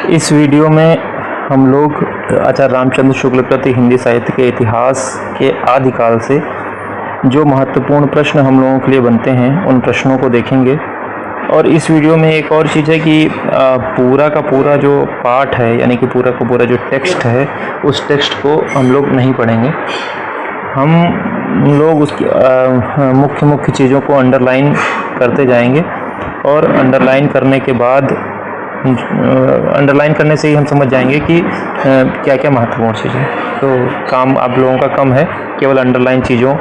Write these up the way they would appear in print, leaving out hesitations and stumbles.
इस वीडियो में हम लोग आचार्य रामचंद्र शुक्ल कृति हिंदी साहित्य के इतिहास के आदिकाल से जो महत्वपूर्ण प्रश्न हम लोगों के लिए बनते हैं उन प्रश्नों को देखेंगे। और इस वीडियो में एक और चीज़ है कि पूरा का पूरा जो पाठ है, यानी कि पूरा का पूरा जो टेक्स्ट है, उस टेक्स्ट को हम लोग नहीं पढ़ेंगे। हम लोग उसकी मुख्य मुख्य चीज़ों को अंडरलाइन करते जाएंगे और अंडरलाइन करने के बाद अंडरलाइन करने से ही हम समझ जाएंगे कि क्या क्या महत्वपूर्ण चीज़ें। तो काम आप लोगों का कम है, केवल अंडरलाइन चीज़ों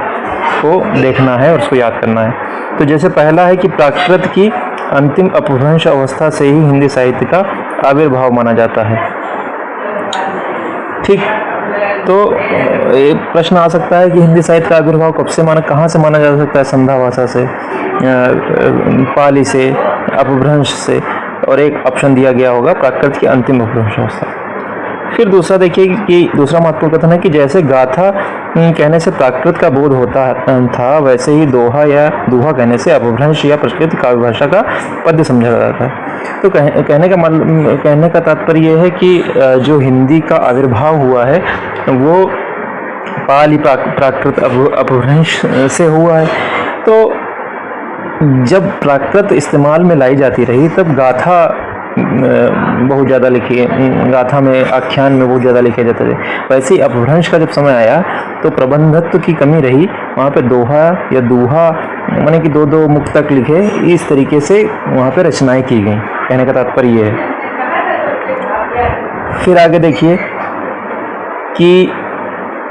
को देखना है और उसको याद करना है। तो जैसे पहला है कि प्राकृत की अंतिम अपभ्रंश अवस्था से ही हिंदी साहित्य का आविर्भाव माना जाता है। ठीक, तो एक प्रश्न आ सकता है कि हिंदी साहित्य का आविर्भाव कहाँ से माना जा सकता है? संधा भाषा से, पाली से, अपभ्रंश से, और एक ऑप्शन दिया गया होगा प्राकृत की अंतिम अपभ्रंश अवस्था। फिर दूसरा देखिए कि दूसरा महत्वपूर्ण कथन है कि जैसे गाथा कहने से प्राकृत का बोध होता था, वैसे ही दोहा या दूहा कहने से अपभ्रंश या प्रकृत काव्य भाषा का पद्य समझा जाता है। तो कहने का तात्पर्य यह है कि जो हिंदी का आविर्भाव हुआ है वो पाली प्राकृत अपभ्रंश से हुआ है। तो जब प्राकृत इस्तेमाल में लाई जाती रही तब गाथा बहुत ज़्यादा लिखी, गाथा में, आख्यान में बहुत ज़्यादा लिखे जाते थे। वैसे ही अपभ्रंश का जब समय आया तो प्रबंधत्व की कमी रही, वहाँ पे दोहा या दूहा माने कि दो दो मुक्त तक लिखे, इस तरीके से वहाँ पे रचनाएं की गई। कहने का तात्पर्य ये है। फिर आगे देखिए कि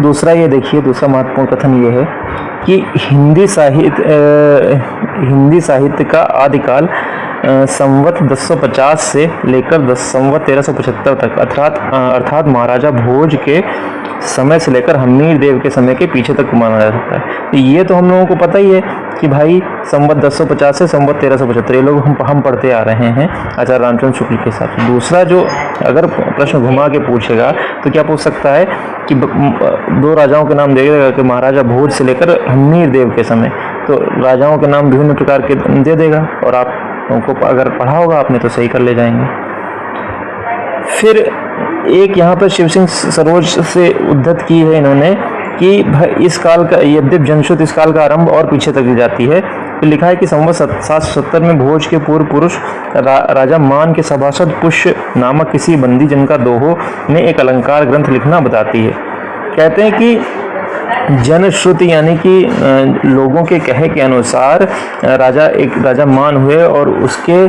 दूसरा महत्वपूर्ण कथन ये है कि हिंदी साहित्य का आदिकाल संवत 1050 से लेकर संवत 1375 तक अर्थात महाराजा भोज के समय से लेकर हम्मीर देव के समय के पीछे तक माना जा सकता है। तो ये तो हम लोगों को पता ही है कि भाई संवत 1050 से संवत 1375 ये लोग हम पढ़ते आ रहे हैं आचार्य रामचंद्र शुक्ल के साथ। दूसरा जो अगर प्रश्न घुमा के पूछेगा तो क्या पूछ सकता है कि दो राजाओं के नाम दे देगा कि महाराजा भोज से लेकर हम्मीर देव के समय, तो राजाओं के नाम विभिन्न प्रकार के दे देगा और आप उनको अगर पढ़ा होगा आपने तो सही कर ले जाएंगे। फिर एक यहाँ पर शिव सिंह सरोज से उद्धत की है इन्होंने कि इस काल का, यद्यप जनश्रुत इस काल का आरंभ और पीछे तक जाती है। तो लिखा है कि संवत 770 में भोज के पूर्व पुरुष राजा मान के सभासद पुष्य नामक किसी बंदी जन का दोहो ने एक अलंकार ग्रंथ लिखना बताती है। कहते हैं कि जनश्रुति यानी कि लोगों के कहे के अनुसार राजा मान हुए और उसके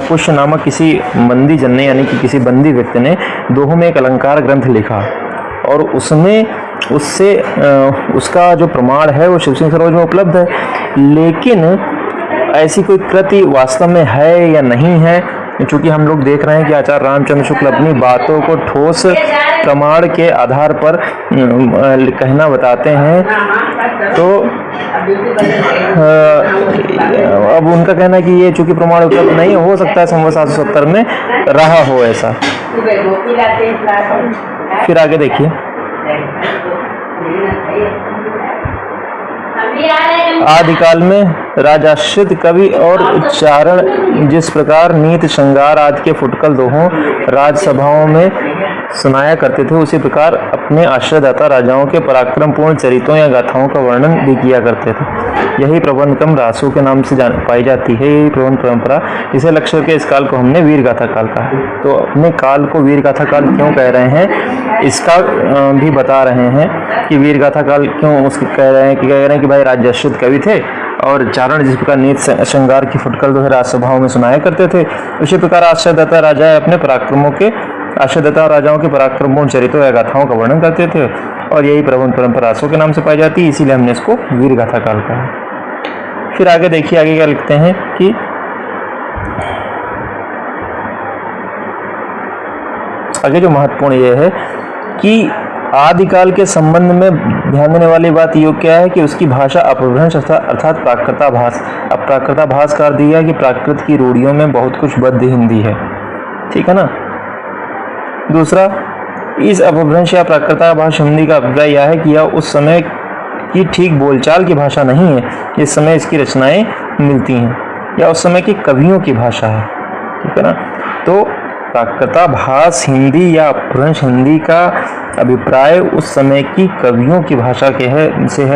पुष्य नामक किसी बंदी जन ने, यानी कि किसी बंदी व्यक्ति ने दोहों में एक अलंकार ग्रंथ लिखा और उसका जो प्रमाण है वो शिव सिंह सरोज में उपलब्ध है। लेकिन ऐसी कोई कृति वास्तव में है या नहीं है, चूंकि हम लोग देख रहे हैं कि आचार्य रामचंद्र शुक्ल अपनी बातों को ठोस प्रमाण के आधार पर कहना बताते हैं, तो अब उनका कहना है कि ये चूंकि प्रमाण उपलब्ध नहीं हो सकता है संवत 770 में रहा हो ऐसा। फिर आगे देखिए, आदिकाल में राजाश्रित कवि और उच्चारण जिस प्रकार नीत श्रृंगार आदि के फुटकल दोहों राजसभाओं में सुनाया करते थे, उसी प्रकार अपने आश्रयदाता राजाओं के पराक्रमपूर्ण चरित्रों या गाथाओं का वर्णन भी किया करते थे। यही प्रबंध क्रम रासों के नाम से पाई जाती है। यही प्रबंध परंपरा, इसे लक्ष्य के इस काल को हमने वीर गाथा काल कहा है। तो अपने काल को वीर गाथा काल क्यों कह रहे हैं, इसका भी बता रहे हैं कि वीर गाथा काल क्यों उसको कह रहे हैं कि भाई राजाश्रित कवि थे और चारण जिस प्रकार नीत श्रृंगार की फुटकल दोहे राजसभाओं में सुनाया करते थे, उसी प्रकार आश्रयदाता राजाओं के पराक्रमपूर्ण चरित्रों या गाथाओं का वर्णन करते थे और यही प्रबंध परंपरा रासों के नाम से पाई जाती है, इसीलिए हमने इसको वीर गाथा काल कहा। फिर आगे देखिए, आगे क्या लिखते हैं कि आगे जो महत्वपूर्ण ये है कि आदिकाल के संबंध में ध्यान देने वाली बात ये क्या है कि उसकी भाषा अपभ्रंश अर्थात प्राकृताभास। अब प्राकृताभास का अर्थ दिया कि प्राकृत की रूढ़ियों में बहुत कुछ बद्ध हिंदी है, ठीक है ना। दूसरा, इस अपभ्रंश या प्राकृताभास हिंदी का अभिप्राय यह है कि यह उस समय की ठीक बोलचाल की भाषा नहीं है जिस समय इसकी रचनाएं मिलती हैं, या उस समय के कवियों की भाषा है, ठीक है ना। तो प्राकृताभास हिंदी या अपभ्रंश हिंदी का अभिप्राय उस समय की कवियों की भाषा के है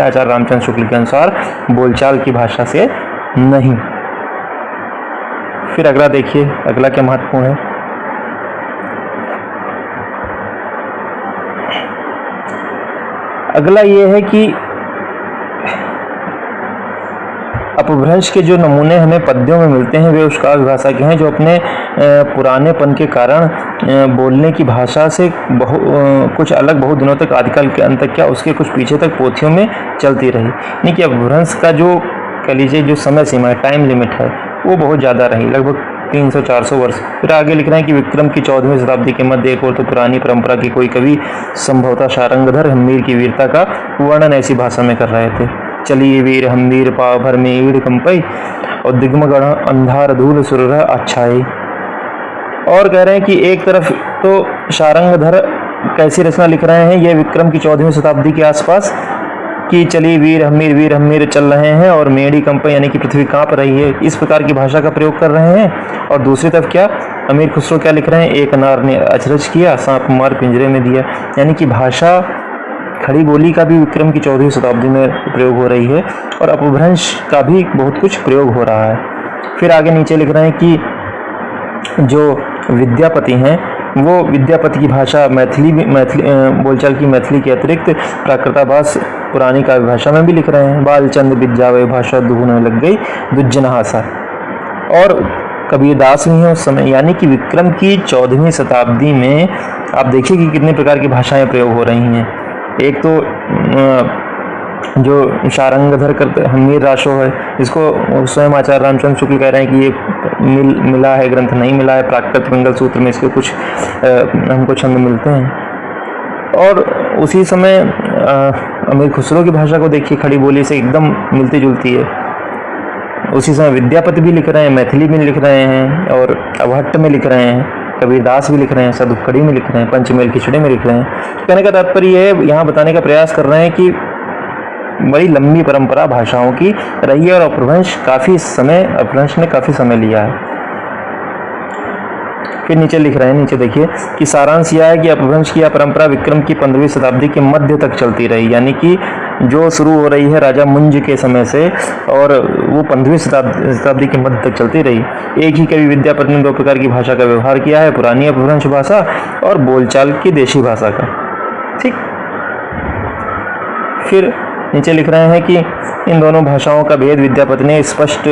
आचार्य रामचंद्र शुक्ल के अनुसार, बोलचाल की भाषा से नहीं। फिर अगला देखिए, अगला क्या महत्वपूर्ण है। अगला ये है कि अपभ्रंश के जो नमूने हमें पद्यों में मिलते हैं वे उस काव्य भाषा के हैं जो अपने पुरानेपन के कारण बोलने की भाषा से कुछ अलग बहुत दिनों तक, आदिकाल के अंत तक क्या उसके कुछ पीछे तक पोथियों में चलती रही। यानी कि अपभ्रंश का जो कह लीजिए जो समय सीमा है, टाइम लिमिट है, वो बहुत ज़्यादा रही, लगभग 300-400 वर्ष। फिर आगे लिख रहे हैं कि विक्रम की 14वीं शताब्दी के मध्य एक और तो पुरानी परंपरा के कोई कवि संभवतः शारंगधर हम्मीर की वीरता का वर्णन ऐसी भाषा में कर रहे थे। चलिए वीर हम्मीर पाव भर में ईड़ कंपई और दिग्मगढ़ अंधार धूल सुरह अच्छाई। और कह रहे हैं कि एक तरफ तो शारंगधर कैसी रचना लिख रहे हैं, ये विक्रम की 14वीं शताब्दी के आसपास, कि चलिए वीर हम्मीर चल रहे हैं और मेढ़ी कंपई यानी कि पृथ्वी कांप रही है, इस प्रकार की भाषा का प्रयोग कर रहे हैं। और दूसरी तरफ क्या अमीर खुसरो क्या लिख रहे हैं, एक नार ने अचरज किया सांप मार पिंजरे में दिया। यानी कि भाषा खड़ी बोली का भी विक्रम की 14वीं शताब्दी में प्रयोग हो रही है और अपभ्रंश का भी बहुत कुछ प्रयोग हो रहा है। फिर आगे नीचे लिख रहे हैं कि जो विद्यापति हैं वो विद्यापति की भाषा मैथिली बोलचाल की मैथिली के अतिरिक्त प्राकृताभास पुरानी काव्य भाषा में भी लिख रहे हैं। बालचंद बिजावे भाषा दुहने लग गई दुज्जनहासा। और कबीरदास भी हैं उस समय। यानी कि विक्रम की 14वीं शताब्दी में आप देखिए कि कितने प्रकार की भाषाएं प्रयोग हो रही हैं। एक तो जो शारंगधर करते हम्मीर राशो है, इसको स्वयं आचार्य रामचंद्र शुक्ल कह रहे हैं कि ये मिला है, ग्रंथ नहीं मिला है, प्राकृत मंगल सूत्र में इसके कुछ हमको छंद मिलते हैं। और उसी समय अमीर खुसरो की भाषा को देखिए, खड़ी बोली से एकदम मिलती जुलती है। उसी समय विद्यापति भी लिख रहे हैं, मैथिली में लिख रहे हैं और अवहट्ट में लिख रहे हैं, कबीरदास भी लिख रहे हैं, सदुक्कड़ी में लिख रहे हैं, पंचमेल खिचड़ी में लिख रहे हैं। कहने का तात्पर्य यह है, यहाँ बताने का प्रयास कर रहे हैं कि बड़ी लंबी परंपरा भाषाओं की रही है और अपभ्रंश ने काफ़ी समय लिया है। फिर नीचे लिख रहे हैं, नीचे देखिए कि सारांश यह है कि अपभ्रंश की यह परंपरा विक्रम की 15वीं शताब्दी के मध्य तक चलती रही। यानी कि जो शुरू हो रही है राजा मुंज के समय से और वो 15वीं शताब्दी के मध्य तक चलती रही। एक ही कवि विद्यापति ने दो प्रकार की भाषा का व्यवहार किया है, पुरानी अपभ्रंश भाषा और बोलचाल की देशी भाषा का। ठीक। फिर नीचे लिख रहे हैं कि इन दोनों भाषाओं का भेद विद्यापति ने स्पष्ट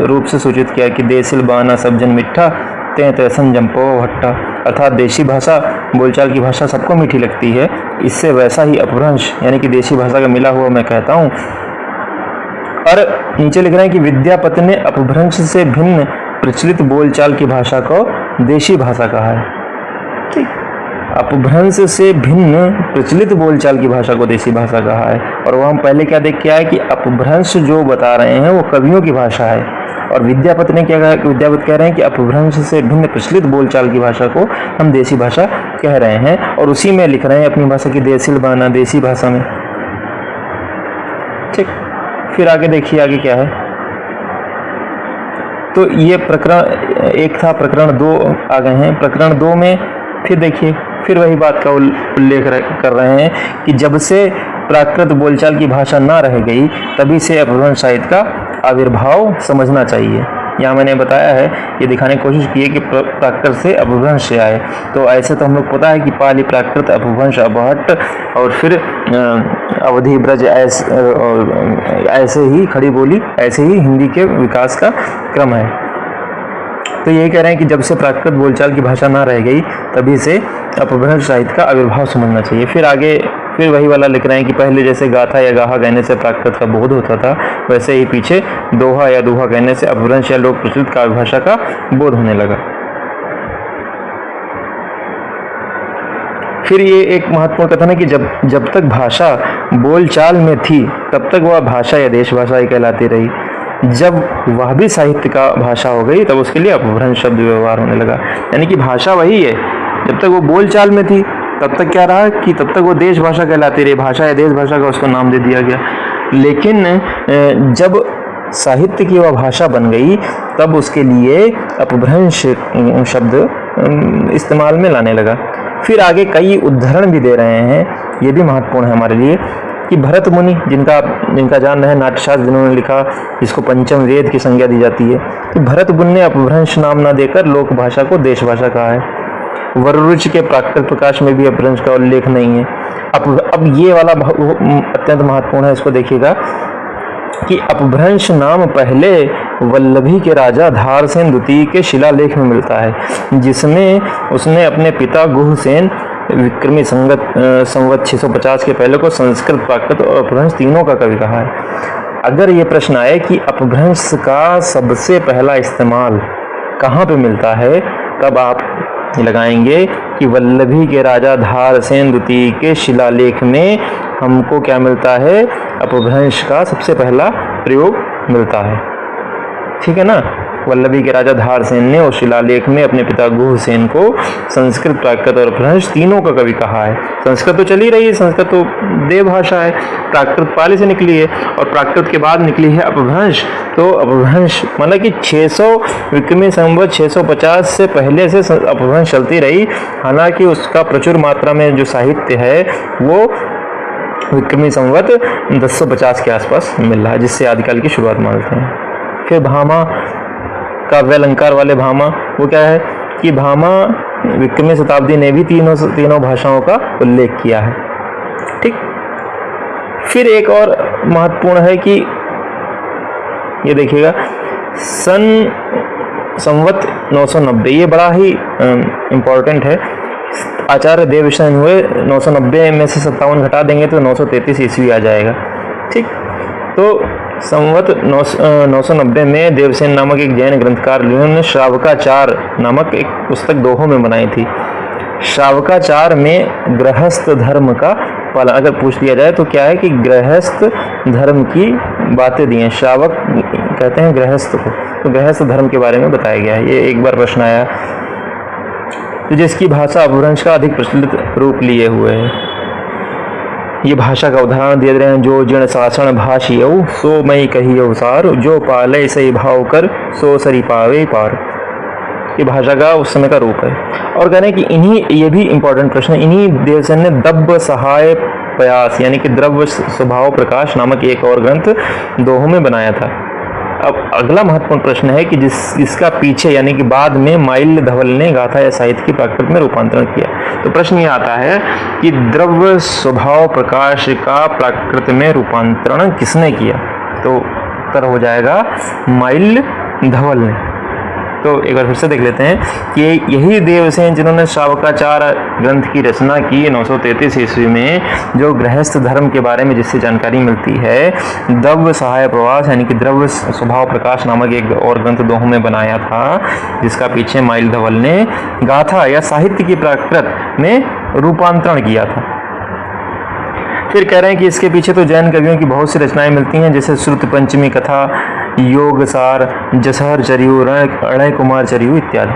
रूप से सूचित किया कि देसिल बाना सब जन मिठा ते तैसन जंपो हट्टा। अर्थात देशी भाषा बोलचाल की भाषा सबको मीठी लगती है, इससे वैसा ही अपभ्रंश यानी कि देशी भाषा का मिला हुआ मैं कहता हूँ। और नीचे लिख रहे हैं कि विद्यापति ने अपभ्रंश से भिन्न प्रचलित बोलचाल की भाषा को देशी भाषा कहा है। ठीक। अपभ्रंश से भिन्न प्रचलित बोलचाल की भाषा को देशी भाषा कहा है। और वो हम पहले क्या देख के आए कि अपभ्रंश जो बता रहे हैं वो कवियों की भाषा है और विद्यापति ने क्या कहा, विद्यापति कह रहे हैं कि अपभ्रंश से भिन्न प्रचलित बोलचाल की भाषा को हम देशी भाषा कह रहे हैं और उसी में लिख रहे हैं अपनी भाषा की देसिल बाना देसी भाषा में। ठीक। फिर आगे देखिए आगे क्या है। तो ये प्रकरण एक था, प्रकरण 2 आ गए हैं। प्रकरण 2 में फिर देखिए फिर वही बात का उल्लेख कर रहे हैं कि जब से प्राकृत बोलचाल की भाषा ना रह गई तभी से अपभ्रंश साहित्य का आविर्भाव समझना चाहिए। यहाँ मैंने बताया है, ये दिखाने की कोशिश की है कि प्राकृत से अपभ्रंश से आए। तो ऐसे तो हम लोग पता है कि पाली, प्राकृत, अपभ्रंश, अपहट्ट और फिर अवधि, ब्रज, ऐसे ही खड़ी बोली, ऐसे ही हिंदी के विकास का क्रम है। तो यही कह रहे हैं कि जब से प्राकृत बोलचाल की भाषा ना रह गई तभी से अपभ्रंश साहित्य का आविर्भाव समझना चाहिए। फिर आगे फिर वही वाला लिख रहे हैं कि पहले जैसे गाथा या गाहा कहने से प्राकृत का बोध होता था, वैसे ही पीछे दोहा या दोहा कहने से अपभ्रंश या लोक प्रचलित काव्य भाषा का बोध होने लगा। फिर ये एक महत्वपूर्ण कथन है कि जब तक भाषा बोलचाल में थी तब तक वह भाषा या देश भाषा ही कहलाती रही। जब वह भी साहित्य का भाषा हो गई तब उसके लिए अपभ्रंश शब्द व्यवहार होने लगा। यानी कि भाषा वही है, जब तक वो बोलचाल में थी तब तक क्या रहा कि तब तक वो देश भाषा कहलाती रही, भाषा या देश भाषा का उसको नाम दे दिया गया। लेकिन जब साहित्य की वह भाषा बन गई तब उसके लिए अपभ्रंश शब्द इस्तेमाल में लाने लगा। फिर आगे कई उदाहरण भी दे रहे हैं, ये भी महत्वपूर्ण है हमारे लिए, कि भरत मुनि जिनका जान है नाट्यशास्त्र जिन्होंने लिखा, जिसको पंचम वेद की संज्ञा दी जाती है, कि भरत मुनि ने अपभ्रंश नाम ना देकर लोक भाषा को देश भाषा कहा है। वररुचि के प्राकृत प्रकाश में भी अपभ्रंश का उल्लेख नहीं है। अब ये वाला अत्यंत महत्वपूर्ण है, इसको देखिएगा कि अपभ्रंश नाम पहले वल्लभी के राजा धारसेन द्वितीय के शिलालेख में मिलता है, जिसमें उसने अपने पिता गुहसेन विक्रमी संवत 650 के पहले को संस्कृत, प्राकृत और अपभ्रंश तीनों का कवि कहा है। अगर ये प्रश्न आए कि अपभ्रंश का सबसे पहला इस्तेमाल कहाँ पे मिलता है, तब आप लगाएंगे कि वल्लभी के राजा धारसेन द्वितीय के शिलालेख में हमको क्या मिलता है, अपभ्रंश का सबसे पहला प्रयोग मिलता है। ठीक है ना। वल्लभी के राजा धारसेन ने उस शिलालेख में अपने पिता गुहसेन को संस्कृत, प्राकृत और अपभ्रंश तीनों का कवि कहा है। संस्कृत तो चल ही रही है, संस्कृत तो देव भाषा है, प्राकृत पाली से निकली है और प्राकृत के बाद निकली है अपभ्रंश। तो अपभ्रंश मतलब कि 600 विक्रमी संवत 650 से पहले से अपभ्रंश चलती रही। हालांकि उसका प्रचुर मात्रा में जो साहित्य है वो विक्रमी संवत 1050 के आसपास मिल रहा है, जिससे आदिकाल की शुरुआत मानते हैं। फिर भामा काव्य अलंकार वाले भामा, वो क्या है कि भामा विक्रमी शताब्दी ने भी तीनों भाषाओं का उल्लेख किया है। ठीक। फिर एक और महत्वपूर्ण है कि ये देखिएगा संवत 990, ये बड़ा ही इम्पोर्टेंट है। आचार्य देवसेन हुए 990 में से 57 घटा देंगे तो 933 ईस्वी आ जाएगा। ठीक। तो संवत 990 में देवसेन नामक एक जैन ग्रंथकार ने श्रावकाचार नामक एक पुस्तक दोहों में बनाई थी। श्रावकाचार में गृहस्थ धर्म का पालन अगर पूछ लिया जाए तो क्या है कि गृहस्थ धर्म की बातें दी हैं। श्रावक कहते हैं गृहस्थ को, तो गृहस्थ धर्म के बारे में बताया गया है। ये एक बार प्रश्न आया, तो जिसकी भाषा अपभ्रंश का अधिक प्रचलित रूप लिए हुए है। ये भाषा का उदाहरण दे रहे हैं, जो जिण शासन भाषियौ सो मई कहियो सार, जो पाले सही भाव कर सो सरी पावे पार। ये भाषा का उस समय का रूप है। और कह रहे हैं कि ये भी इंपॉर्टेंट प्रश्न, इन्हीं देवसेन ने दब्ब सहाय प्रयास यानी कि द्रव्य स्वभाव प्रकाश नामक एक और ग्रंथ दोहों में बनाया था। अब अगला महत्वपूर्ण प्रश्न है कि जिसका पीछे यानी कि बाद में माइल्य धवल ने गाथा या साहित्य की प्राकृत में रूपांतरण किया। तो प्रश्न ये आता है कि द्रव्य स्वभाव प्रकाश का प्राकृत में रूपांतरण किसने किया? तो उत्तर हो जाएगा माइल्य धवल ने। तो एक बार फिर से देख लेते हैं कि यही देवसेन जिन्होंने श्रावकाचार ग्रंथ की रचना की 933 ईस्वी में, जो गृहस्थ धर्म के बारे में जिससे जानकारी मिलती है, द्रव्य सहाय प्रवास यानी कि द्रव्य स्वभाव प्रकाश नामक एक और ग्रंथ दोहों में बनाया था, जिसका पीछे माइल्य धवल ने गाथा या साहित्य की प्राकृत में रूपांतरण किया था। फिर कह रहे हैं कि इसके पीछे तो जैन कवियों की बहुत सी रचनाएं मिलती हैं, जैसे श्रुत पंचमी कथा, योगसार, जसहर चरियु, रणय कुमार चरियु इत्यादि।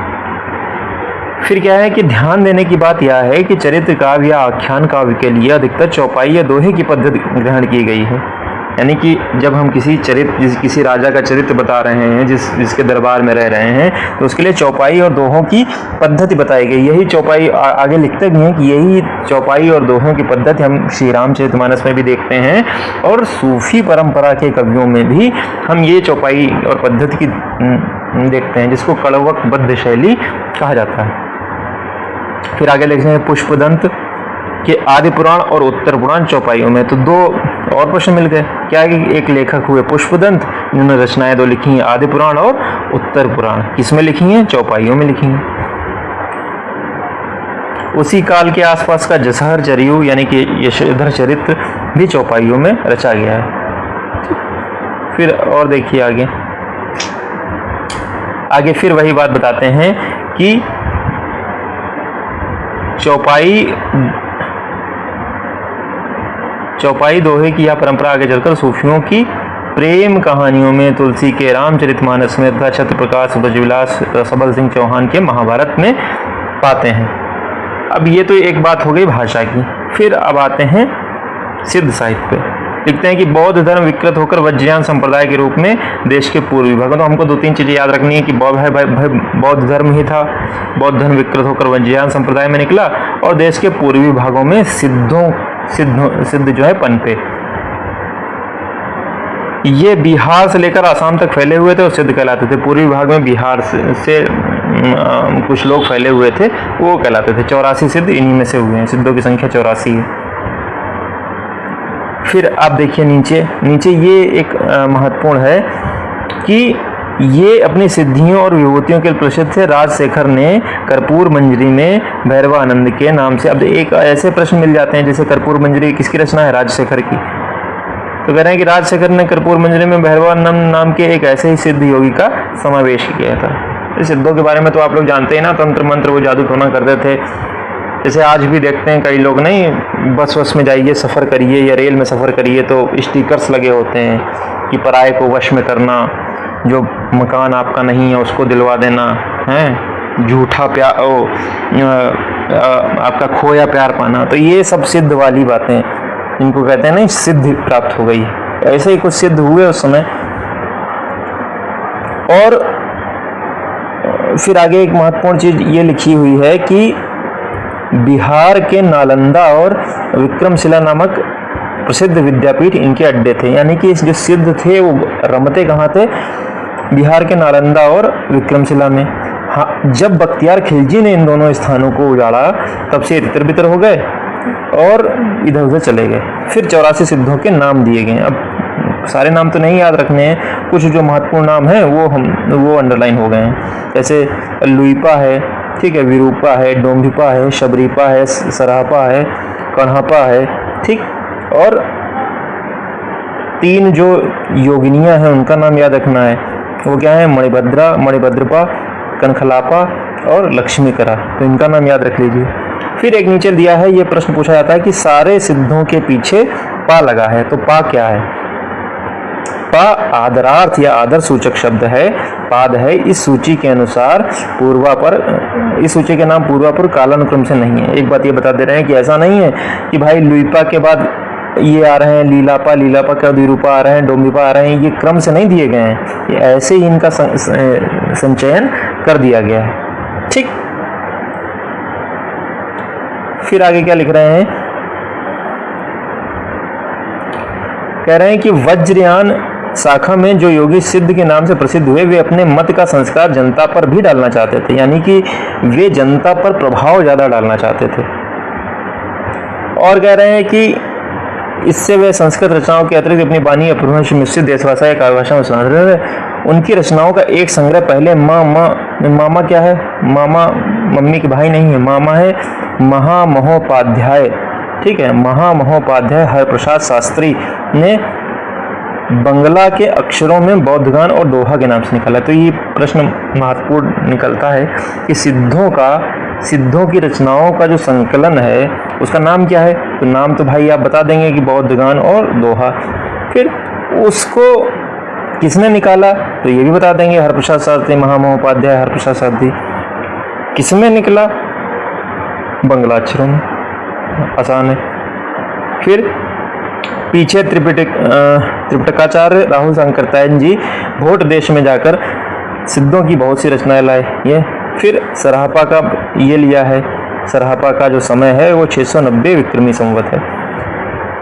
फिर क्या है कि ध्यान देने की बात यह है कि चरित्र काव्य या आख्यान काव्य के लिए अधिकतर चौपाई या दोहे की पद्धति ग्रहण की गई है। यानी कि जब हम किसी राजा का चरित्र बता रहे हैं, जिसके दरबार में रह रहे हैं, तो उसके लिए चौपाई और दोहों की पद्धति बताई गई। यही चौपाई आगे लिखते भी हैं कि यही चौपाई और दोहों की पद्धति हम श्री रामचरितमानस में भी देखते हैं, और सूफी परंपरा के कवियों में भी हम ये चौपाई और पद्धति की देखते हैं, जिसको कड़वकबद्ध शैली कहा जाता है। फिर आगे लिखते हैं पुष्पदंत कि आदि पुराण और उत्तर पुराण चौपाइयों में। तो दो और प्रश्न मिल गए। क्या है कि एक लेखक हुए पुष्पदंत, जिन्होंने रचनाएं दो लिखी हैं, आदि पुराण और उत्तर पुराण। किसमें लिखी हैं? चौपाइयों में लिखी हैं। उसी काल के आसपास का जसहर चरियु यानी कि यशोधर चरित्र भी चौपाइयों में रचा गया है। फिर और देखिए आगे फिर वही बात बताते हैं कि चौपाई दोहे की यह परंपरा आगे चलकर सूफियों की प्रेम कहानियों में, तुलसी के रामचरितमानस में तथा छत्रप्रकाश ब्रजविलास सबल सिंह चौहान के महाभारत में पाते हैं। अब ये तो एक बात हो गई भाषा की। फिर अब आते हैं सिद्ध साहित्य पे। लिखते हैं कि बौद्ध धर्म विकृत होकर वज्रयान संप्रदाय के रूप में देश के पूर्वी भागों, तो हमको 2-3 चीजें याद रखनी है कि बौद्ध धर्म ही था, बौद्ध धर्म विकृत होकर वज्रयान संप्रदाय में निकला और देश के पूर्वी भागों में सिद्ध जो है पनपे। ये बिहार से लेकर आसाम तक फैले हुए थे और सिद्ध कहलाते थे। पूर्वी भाग में बिहार से कुछ लोग फैले हुए थे, वो कहलाते थे। 84 सिद्ध इन्हीं में से हुए हैं, सिद्धों की संख्या 84 है। फिर आप देखिए नीचे ये एक महत्वपूर्ण है कि ये अपनी सिद्धियों और विभूतियों के प्रसिद्ध थे। राजशेखर ने कर्पूर मंजरी में भैरवानंद के नाम से, अब एक ऐसे प्रश्न मिल जाते हैं जैसे कर्पूर मंजरी किसकी रचना है? राजशेखर की। तो कह रहे हैं कि राजशेखर ने कर्पूर मंजरी में भैरवानंद नाम के एक ऐसे ही सिद्ध योगी का समावेश किया था। इस सिद्धों के बारे में तो आप लोग जानते हैं ना, तंत्र मंत्र वो जादू टोना करते थे। जैसे आज भी देखते हैं कई लोग, नहीं बस में जाइए, सफ़र करिए या रेल में सफ़र करिए तो स्टिकर्स लगे होते हैं कि पराये को वश में करना, जो मकान आपका नहीं है उसको दिलवा देना है, झूठा प्यार, आपका खोया प्यार पाना। तो ये सब सिद्ध वाली बातें, इनको कहते हैं नहीं सिद्धि प्राप्त हो गई। ऐसे ही कुछ सिद्ध हुए उस समय। और फिर आगे एक महत्वपूर्ण चीज ये लिखी हुई है कि बिहार के नालंदा और विक्रमशिला नामक प्रसिद्ध विद्यापीठ इनके अड्डे थे। यानी कि जो सिद्ध थे वो रमते कहाँ थे? बिहार के नालंदा और विक्रमशिला में। हाँ, जब बख्तियार खिलजी ने इन दोनों स्थानों को उजाड़ा तब से तितर बितर हो गए और इधर उधर चले गए। फिर 84 सिद्धों के नाम दिए गए। अब सारे नाम तो नहीं याद रखने हैं, कुछ जो महत्वपूर्ण नाम हैं वो अंडरलाइन हो गए हैं। जैसे लुईपा है, ठीक है, विरूपा है, डोंभिपा है, शबरीपा है, सराहपा है, कन्हापा है, ठीक। और 3 जो योगिनियां हैं उनका नाम याद रखना है। वो क्या है? मणिभद्रपा, कनखलापा और लक्ष्मीकरा। तो इनका नाम याद रख लीजिए। फिर एक नीचे दिया है, ये प्रश्न पूछा जाता है कि सारे सिद्धों के पीछे पा लगा है, तो पा क्या है? पा आदरार्थ या आदर सूचक शब्द है, पाद है। इस सूची के अनुसार इस सूची के नाम पूर्वापर कालानुक्रम से नहीं है। एक बात ये बता दे रहे हैं कि ऐसा नहीं है कि भाई लुईपा के बाद ये आ रहे हैं लीलापा के बाद विरूपा आ रहे हैं, डोंबिपा आ रहे हैं, ये क्रम से नहीं दिए गए हैं, ये ऐसे ही इनका संचयन कर दिया गया है, ठीक। फिर आगे क्या लिख रहे हैं? कह रहे हैं कि वज्रयान शाखा में जो योगी सिद्ध के नाम से प्रसिद्ध हुए, वे अपने मत का संस्कार जनता पर भी डालना चाहते थे। यानी कि वे जनता पर प्रभाव ज्यादा डालना चाहते थे। और कह रहे हैं कि इससे वे संस्कृत रचनाओं के अतिरिक्त अपनी वाणी, अपभ्रंश, मिश्रित देशभाषा या काव्यभाषा में सुधार रहे। उनकी रचनाओं का एक संग्रह पहले मामा क्या है? मामा मम्मी के भाई नहीं है, मामा है महामहोपाध्याय, ठीक है, महामहोपाध्याय हरप्रसाद शास्त्री ने बंगला के अक्षरों में बौद्धगान और दोहा के नाम से निकाला। तो ये प्रश्न महत्वपूर्ण निकलता है कि सिद्धों की रचनाओं का जो संकलन है उसका नाम क्या है? तो नाम तो भाई आप बता देंगे कि बौद्धगान और दोहा। फिर उसको किसने निकाला? तो ये भी बता देंगे, हरप्रसाद शास्त्री, महामहोपाध्याय हरप्रसाद शास्त्री। किसमें निकला? बंगला अक्षरों में, आसान है। फिर पीछे त्रिपिटकाचार्य राहुल शंकरतायन जी भोट देश में जाकर सिद्धों की बहुत सी रचनाएं लाए। ये फिर सराहपा का ये लिया है, सराहपा का जो समय है वो 690 विक्रमी संवत है।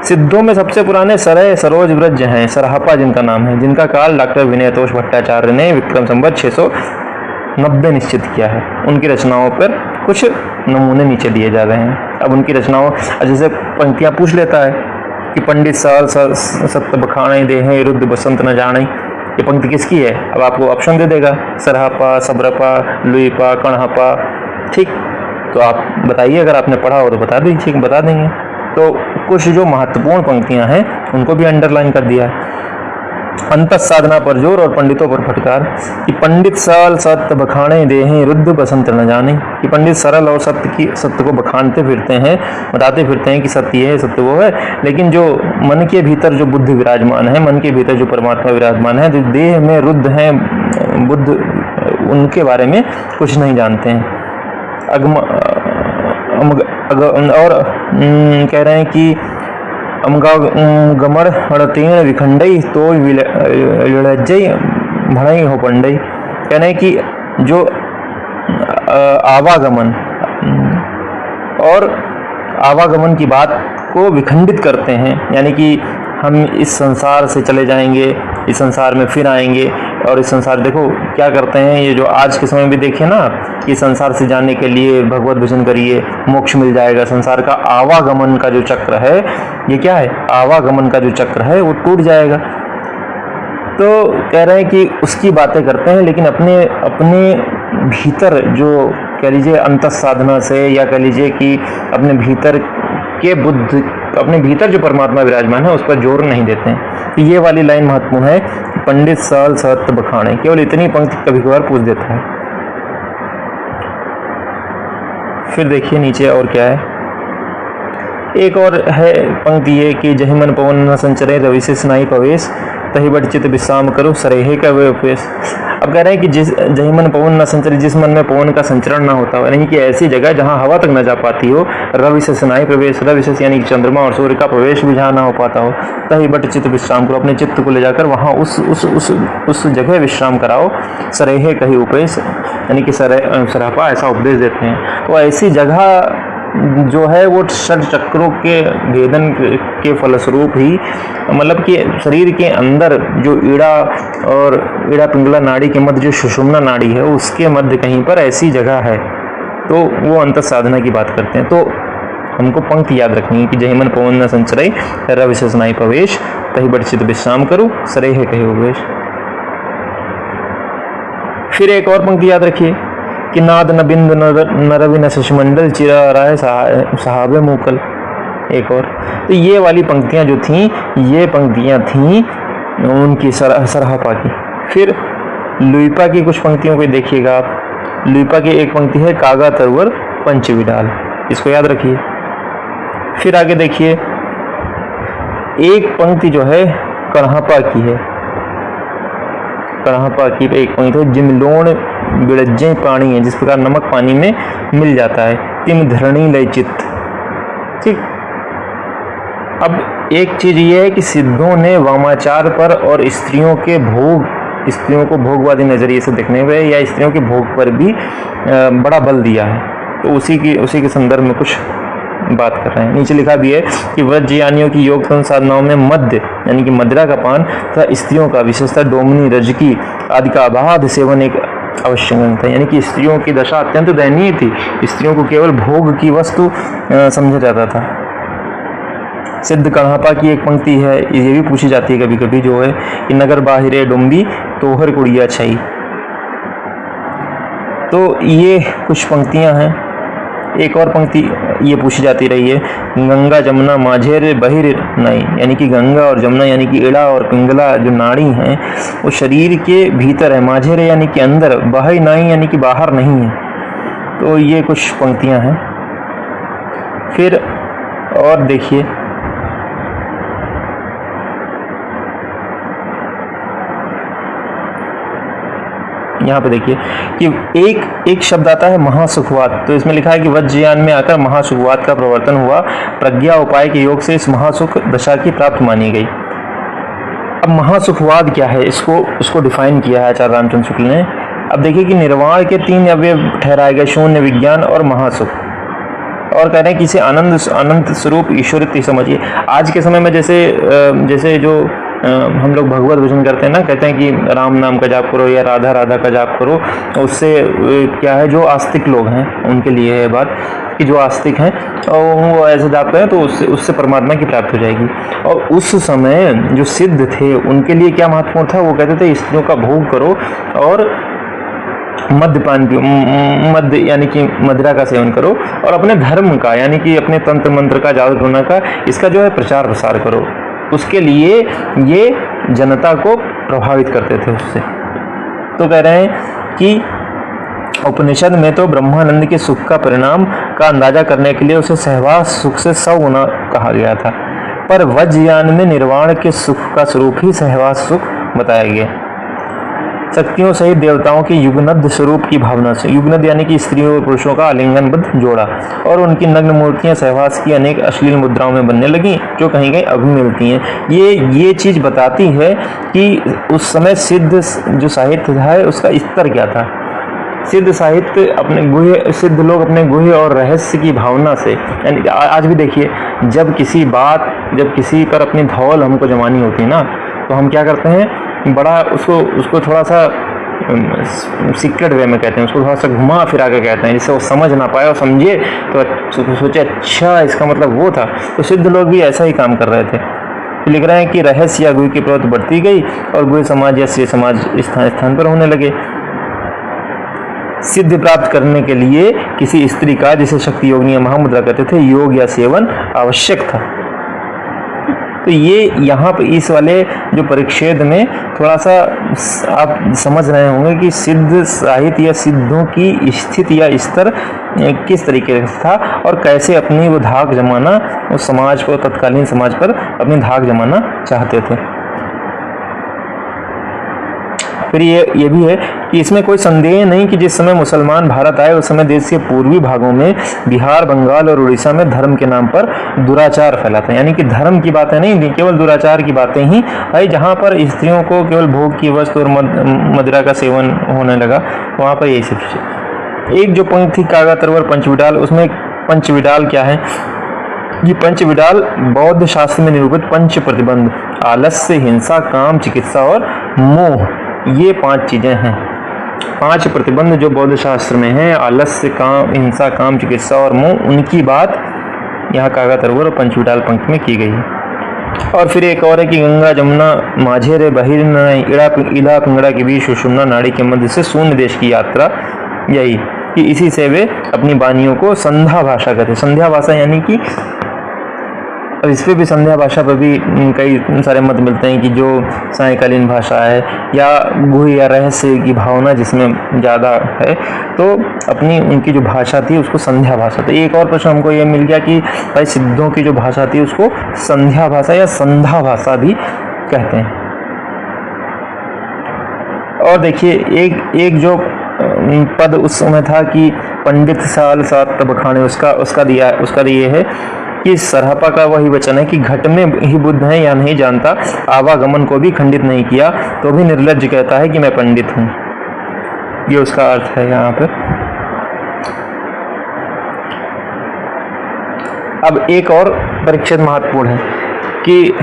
सिद्धों में सबसे पुराने सरय सरोज व्रज हैं, सराहपा जिनका नाम है, जिनका काल डॉक्टर विनयतोष भट्टाचार्य ने विक्रम संवत 690 निश्चित किया है। उनकी रचनाओं पर कुछ नमूने नीचे दिए जा रहे हैं। अब उनकी रचनाओं जैसे पंक्तियां पूछ लेता है कि पंडित साल सत्य बखाने दे हैं, रुद्र बसंत न जाने, ये पंक्ति किसकी है? अब आपको ऑप्शन दे देगा, सराहपा, सबरपा, लुईपा, कणहपा, ठीक। तो आप बताइए, अगर आपने पढ़ा हो तो बता दीजिए, बता देंगे। तो कुछ जो महत्वपूर्ण पंक्तियां हैं उनको भी अंडरलाइन कर दिया है। अंत साधना पर जोर और पंडितों पर फटकार कि पंडित सरल सत्य बखाने दे हैं, रुद्र बसंत न जाने, कि पंडित सरल और सत्य को बखानते फिरते हैं, बताते फिरते हैं कि सत्य ये है, सत्य वो है, लेकिन जो मन के भीतर जो बुद्ध विराजमान है, मन के भीतर जो परमात्मा विराजमान है, जो देह में रुद्र हैं बुद्ध, उनके बारे में कुछ नहीं जानते हैं। और कह रहे हैं कि गमर हड़तीर्ण विखंडई तो विलज्जई भड़ई हो पंडई। कहना है कि जो आवागमन और आवागमन की बात को विखंडित करते हैं, यानी कि हम इस संसार से चले जाएंगे, इस संसार में फिर आएंगे, और इस संसार देखो क्या करते हैं, ये जो आज के समय भी देखिए ना कि संसार से जाने के लिए भगवत भजन करिए मोक्ष मिल जाएगा। संसार का आवागमन का जो चक्र है, ये क्या है, आवागमन का जो चक्र है वो टूट जाएगा। तो कह रहे हैं कि उसकी बातें करते हैं, लेकिन अपने अपने भीतर जो कह लीजिए अंतः साधना से, या कह लीजिए कि अपने भीतर के बुद्ध, अपने भीतर जो परमात्मा विराजमान है उस पर जोर नहीं देते हैं। तो ये वाली लाइन महत्वपूर्ण है, पंडित साल सत्य बखाने। केवल इतनी पंक्ति कभी कभार पूछ देता है। फिर देखिए नीचे और क्या है, एक और है पंक्ति ये कि जहि मन पवन न संचरे रवि से स्नाई पवेश तही बट चित विश्राम करो सरेहे का वे उपवेश। अब कह रहे हैं कि जिस जहि मन पवन न संचरे, जिस मन में पवन का संचरण ना होता हो, यानी कि ऐसी जगह जहाँ हवा तक न जा पाती हो, रवि से स्नाई प्रवेश, रवि से यानी कि चंद्रमा और सूर्य का प्रवेश भी जहाँ ना हो पाता हो, तही बट चित विश्राम करो, अपने चित्त को ले जाकर वहाँ उस जगह विश्राम कराओ। सरेहे कही उपवेश, यानी कि सरापा ऐसा उपदेश देते हैं। तो ऐसी जगह जो है वो षट चक्रों के भेदन के फलस्वरूप ही, मतलब कि शरीर के अंदर जो ईड़ा और ईड़ा पिंगला नाड़ी के मध्य जो सुषुम्ना नाड़ी है उसके मध्य कहीं पर ऐसी जगह है, तो वो अंतर साधना की बात करते हैं। तो हमको पंक्ति याद रखनी है कि जहि मन पवन न संचरई रवि से स्नाई प्रवेश तही बट चित विश्राम करो सरेहे कहे उपवेश। फिर एक और पंक्ति याद रखिए कि नाद न बिंद न रवि न शशिमंडल चिरा राय साहबे मूकल। एक और, तो ये वाली पंक्तियां जो थीं, ये पंक्तियां थीं उनकी सराहपा की। फिर लुइपा की कुछ पंक्तियों को देखिएगा आप। लुइपा की एक पंक्ति है कागा तरवर पंच विडाल, इसको याद रखिए। फिर आगे देखिए, एक पंक्ति जो है कन्हापा की है, कन्हापा की एक पंक्ति है, जिम लोण बिड़ज्जे पानी है, जिस प्रकार नमक पानी में मिल जाता है, तिम धरणी लय चित्त। ठीक, अब एक चीज ये है कि सिद्धों ने वामाचार पर और स्त्रियों के भोग, स्त्रियों को भोगवादी नजरिए से देखने पे या स्त्रियों के भोग पर भी बड़ा बल दिया है। तो उसी के संदर्भ में कुछ बात कर रहे हैं। नीचे लिखा भी है कि वज्रयानियों की योग साधनाओं में मद्य यानी कि मदिरा का पान तथा स्त्रियों का विशेषतः डोमनी रजकी आदि का अबाध सेवन एक आवश्यक अंग था। यानी कि स्त्रियों की दशा अत्यंत दयनीय थी, स्त्रियों को केवल भोग की वस्तु समझा जाता था। सिद्ध कन्हापा की एक पंक्ति है, ये भी पूछी जाती है कभी कभी, जो है कि नगर बाहिरे डुम्बी तोहर कुड़िया छई। तो ये कुछ पंक्तियां हैं। एक और पंक्ति ये पूछी जाती रही है, गंगा जमुना माझेर बहिर नाई, यानी कि गंगा और जमुना यानी कि ईड़ा और पिंगला जो नाड़ी हैं वो शरीर के भीतर है, माझेर यानी कि अंदर, बहि नाई यानी कि बाहर नहीं है। तो ये कुछ पंक्तियां हैं। फिर और देखिए, यहाँ पे देखिए कि एक शब्द आता है महासुखवाद। तो इसमें लिखा है कि वज्रयान में आकर महासुखवाद का प्रवर्तन हुआ, प्रज्ञा उपाय के योग से इस महासुख दशा की प्राप्त मानी गई। अब महासुखवाद क्या है, इसको डिफाइन किया है आचार्य रामचंद्र शुक्ल ने। अब देखिए कि निर्वाण के 3 अवयव ठहराए गए, शून्य, विज्ञान और महासुख, और कह रहे हैं कि इसे अनंत स्वरूप ईश्वरित्व समझिए। आज के समय में जैसे जो हम लोग भगवत भजन करते हैं ना, कहते हैं कि राम नाम का जाप करो या राधा राधा का जाप करो, उससे क्या है, जो आस्तिक लोग हैं उनके लिए है बात कि जो आस्तिक हैं और वो ऐसे जाप करें तो उससे परमात्मा की प्राप्ति हो जाएगी। और उस समय जो सिद्ध थे उनके लिए क्या महत्वपूर्ण था, वो कहते थे स्त्रियों का भोग करो और मद्यपान पियो, मद्य यानी कि मदिरा का सेवन करो, और अपने धर्म का यानी कि अपने तंत्र मंत्र का, जादू टोना का, इसका जो है प्रचार प्रसार करो। उसके लिए ये जनता को प्रभावित करते थे उससे। तो कह रहे हैं कि उपनिषद में तो ब्रह्मानंद के सुख का परिणाम का अंदाजा करने के लिए उसे सहवास सुख से 100 गुना कहा गया था, पर वज्रयान में निर्वाण के सुख का स्वरूप ही सहवास सुख बताया गया। शक्तियों सहित देवताओं के युगनद्ध स्वरूप की भावना से, युगनद्ध यानी कि स्त्रियों और पुरुषों का आलिंगनबद्ध जोड़ा, और उनकी नग्न मूर्तियां सहवास की अनेक अश्लील मुद्राओं में बनने लगी जो कहीं कहीं अभी मिलती हैं। ये चीज बताती है कि उस समय सिद्ध जो साहित्य है उसका स्तर क्या था। सिद्ध साहित्य अपने गुह्य, सिद्ध लोग अपने गुह्य और रहस्य की भावना से, यानी आज भी देखिए जब किसी पर अपनी धौल हमको जमानी होती है ना, तो हम क्या करते हैं, बड़ा उसको थोड़ा सा सीक्रेट वे में कहते हैं, उसको थोड़ा सा घुमा फिरा के कहते हैं, जिससे वो समझ ना पाए और समझे तो सोचे अच्छा इसका मतलब वो था। तो सिद्ध लोग भी ऐसा ही काम कर रहे थे। लिख रहे हैं कि रहस्य या गुह्य की प्रवृत्ति बढ़ती गई और गुह्य समाज या श्रेय समाज स्थान पर होने लगे। सिद्धि प्राप्त करने के लिए किसी स्त्री का, जिसे शक्ति योगिनी या महामुद्रा कहते थे, योग या सेवन आवश्यक था। तो ये यहाँ पे इस वाले जो परिच्छेद में थोड़ा सा आप समझ रहे होंगे कि सिद्ध साहित्य या सिद्धों की स्थिति या स्तर किस तरीके से था और कैसे अपनी वो धाक जमाना, उस समाज पर, तत्कालीन समाज पर अपनी धाक जमाना चाहते थे। फिर ये भी है कि इसमें कोई संदेह नहीं कि जिस समय मुसलमान भारत आए उस समय देश के पूर्वी भागों में, बिहार, बंगाल और उड़ीसा में धर्म के नाम पर दुराचार फैला था। यानी कि धर्म की बातें नहीं थी, केवल दुराचार की बातें ही आई। जहाँ पर स्त्रियों को केवल भोग की वस्तु और मदिरा का सेवन होने लगा, वहाँ पर यही सब। एक जो पंक्ति थी कागा तरवर पंचविडाल, उसमें पंचविडाल क्या है? ये पंचविडाल बौद्ध शास्त्र में निरूपित पंच प्रतिबंध, आलस्य, हिंसा, काम, चिकित्सा और मोह, ये 5 चीजें हैं। 5 प्रतिबंध जो बौद्ध शास्त्र में है, आलस्य, काम, हिंसा, काम, चिकित्सा और मोह, उनकी बात यहाँ कागा तरवर और पंचविडाल पंक्ति में की गई है। और फिर एक और है कि गंगा, जमुना, माझेरे, बहिर्न, इला पिंगड़ा के बीच सुषुम्ना नाड़ी के मध्य से शून्य देश की यात्रा, यही कि इसी से वे अपनी वानियों को संध्या भाषा कहते हैं। संध्या भाषा यानी कि अब इस पर भी, संध्या भाषा पर भी कई सारे मत मिलते हैं कि जो सायकालीन भाषा है या गुह्य या रहस्य की भावना जिसमें ज़्यादा है, तो अपनी उनकी जो भाषा थी उसको संध्या भाषा। तो एक और प्रश्न हमको ये मिल गया कि भाई सिद्धों की जो भाषा थी उसको संध्या भाषा या संध्या भाषा भी कहते हैं। और देखिए एक जो पद उस समय था कि पंडित साल सात बखाने, उसका ये है कि सरहपा का वही वचन है कि घट में ही बुद्ध है या नहीं जानता, आवागमन को भी खंडित नहीं किया तो भी निर्लज्ज कहता है कि मैं पंडित हूँ। ये उसका अर्थ है यहाँ पे। अब एक और परिच्छेद महत्वपूर्ण है कि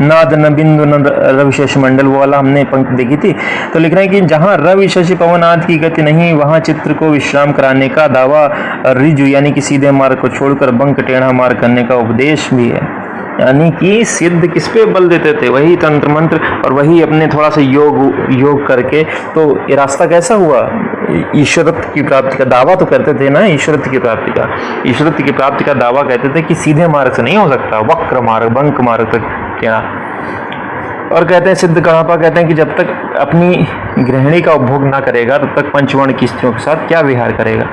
नाद न बिंदु न रवि शशि मंडल, वो वाला हमने पंक्ति देखी थी। तो लिख रहे हैं कि जहाँ रवि शशि पवन आदि की गति नहीं, वहाँ चित्र को विश्राम कराने का दावा रिजु यानी कि सीधे मार्ग को छोड़कर बंक टेढ़ा मार्ग करने का उपदेश भी है। यानी कि सिद्ध किस पे बल देते थे? वही तंत्र मंत्र और वही अपने थोड़ा सा योग करके। तो ये रास्ता कैसा हुआ? ईश्वरत्व की प्राप्ति का दावा तो करते थे ना, ईश्वरत्व की प्राप्ति का दावा कहते थे कि सीधे मार्ग से नहीं हो सकता, वक्र मार्ग, बंक मार्ग तक क्या। और कहते हैं सिद्ध कहापा कहते हैं कि जब तक अपनी गृहिणी का उपभोग ना करेगा तब तक पंचवर्ण की स्त्रियों के साथ क्या विहार करेगा।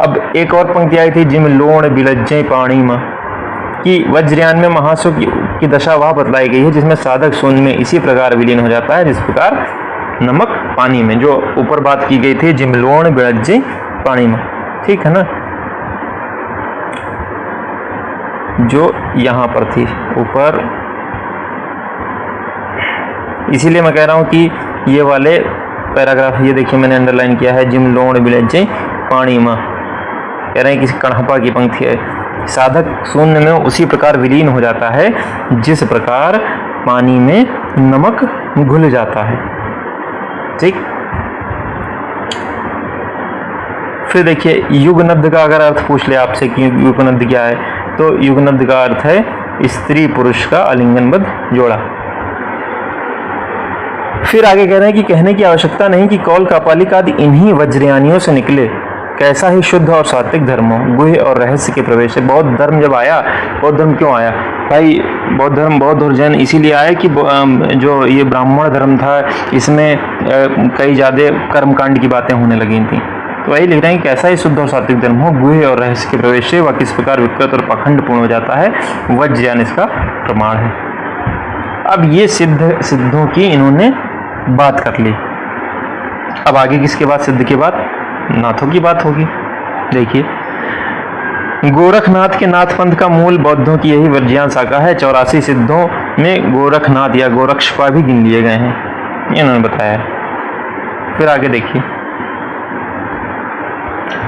अब एक और पंक्ति आई थी, जिम लोण बिलज्जय पाणी मां, कि वज्रयान में महासुख की दशा वह बतलाई गई है जिसमें साधक शून्य में इसी प्रकार विलीन हो जाता है जिस प्रकार नमक पानी में। जो ऊपर बात की गई थी जिमलोण बिलज्जय पाणी में, ठीक है ना, जो यहाँ पर थी ऊपर। इसीलिए मैं कह रहा हूँ कि ये वाले पैराग्राफ, ये देखिए मैंने अंडरलाइन किया है, जिमलोण बिलज्जय पाणी में, कह रहे हैं कि कणहपा की पंक्ति है, साधक शून्य में उसी प्रकार विलीन हो जाता है जिस प्रकार पानी में नमक घुल जाता है। ठीक। फिर देखिए युगनद्ध का अगर अर्थ पूछ ले आपसे कि युगनद्ध क्या है, तो युगनद्ध का अर्थ है स्त्री पुरुष का आलिंगनबद्ध जोड़ा। फिर आगे कह रहे हैं कि कहने की आवश्यकता नहीं कि कौल कापालिक आदि इन्हीं वज्रयानियों से निकले, कैसा ही शुद्ध और सात्विक धर्म हो, गुह्य और रहस्य के प्रवेश है। बौद्ध धर्म जब आया, बौद्ध धर्म क्यों आया भाई? बौद्ध धर्म, बौद्ध और जैन इसीलिए आए कि जो ये ब्राह्मण धर्म था इसमें कई ज़्यादा कर्मकांड की बातें होने लगी थी। तो वही लिख रहे हैं कि कैसा ही शुद्ध और सात्विक धर्म हो, गुह्य और रहस्य के प्रवेश से वह किस प्रकार विकृत और पाखंडपूर्ण हो जाता है, वज्रयान इसका प्रमाण है। अब ये सिद्धों की इन्होंने बात कर ली। अब आगे किसके बाद, सिद्ध के बाद नाथों की बात होगी। देखिए, गोरखनाथ के नाथ पंथ का मूल बौद्धों की यही वर्ज्यान शाखा है। 84 सिद्धों में गोरखनाथ या गोरक्षपा भी गिन लिए गए हैं, ये उन्होंने बताया। फिर आगे देखिए,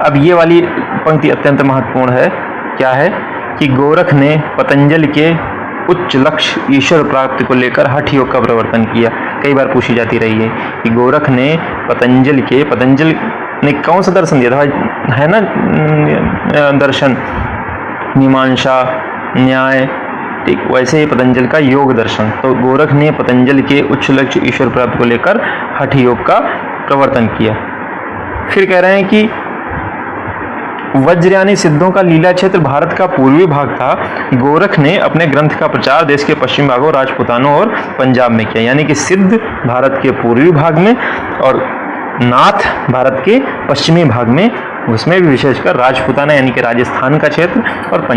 अब ये वाली पंक्ति अत्यंत महत्वपूर्ण है। क्या है कि गोरख ने पतंजलि के उच्च लक्ष्य ईश्वर प्राप्ति को लेकर हठ योग का प्रवर्तन किया। कई बार पूछी जाती रही है कि गोरख ने पतंजलि ने कौन सा दर्शन दिया था, है ना दर्शन मीमांसा न्याय, ठीक वैसे ही पतंजलि का योग दर्शन। तो गोरख ने पतंजलि के उच्च लक्ष्य ईश्वर प्राप्ति को लेकर हठ योग का प्रवर्तन किया। फिर कह रहे हैं कि वज्रयानी सिद्धों का लीला क्षेत्र भारत का पूर्वी भाग था। गोरख ने अपने ग्रंथ का प्रचार देश के पश्चिमी भागों, राजपूतानों और पंजाब में किया। यानी कि सिद्ध भारत के पूर्वी भाग में और नाथ भारत के पश्चिमी भाग में, उसमें भी विशेषकर राजपूताना यानी कि राजस्थान का क्षेत्र और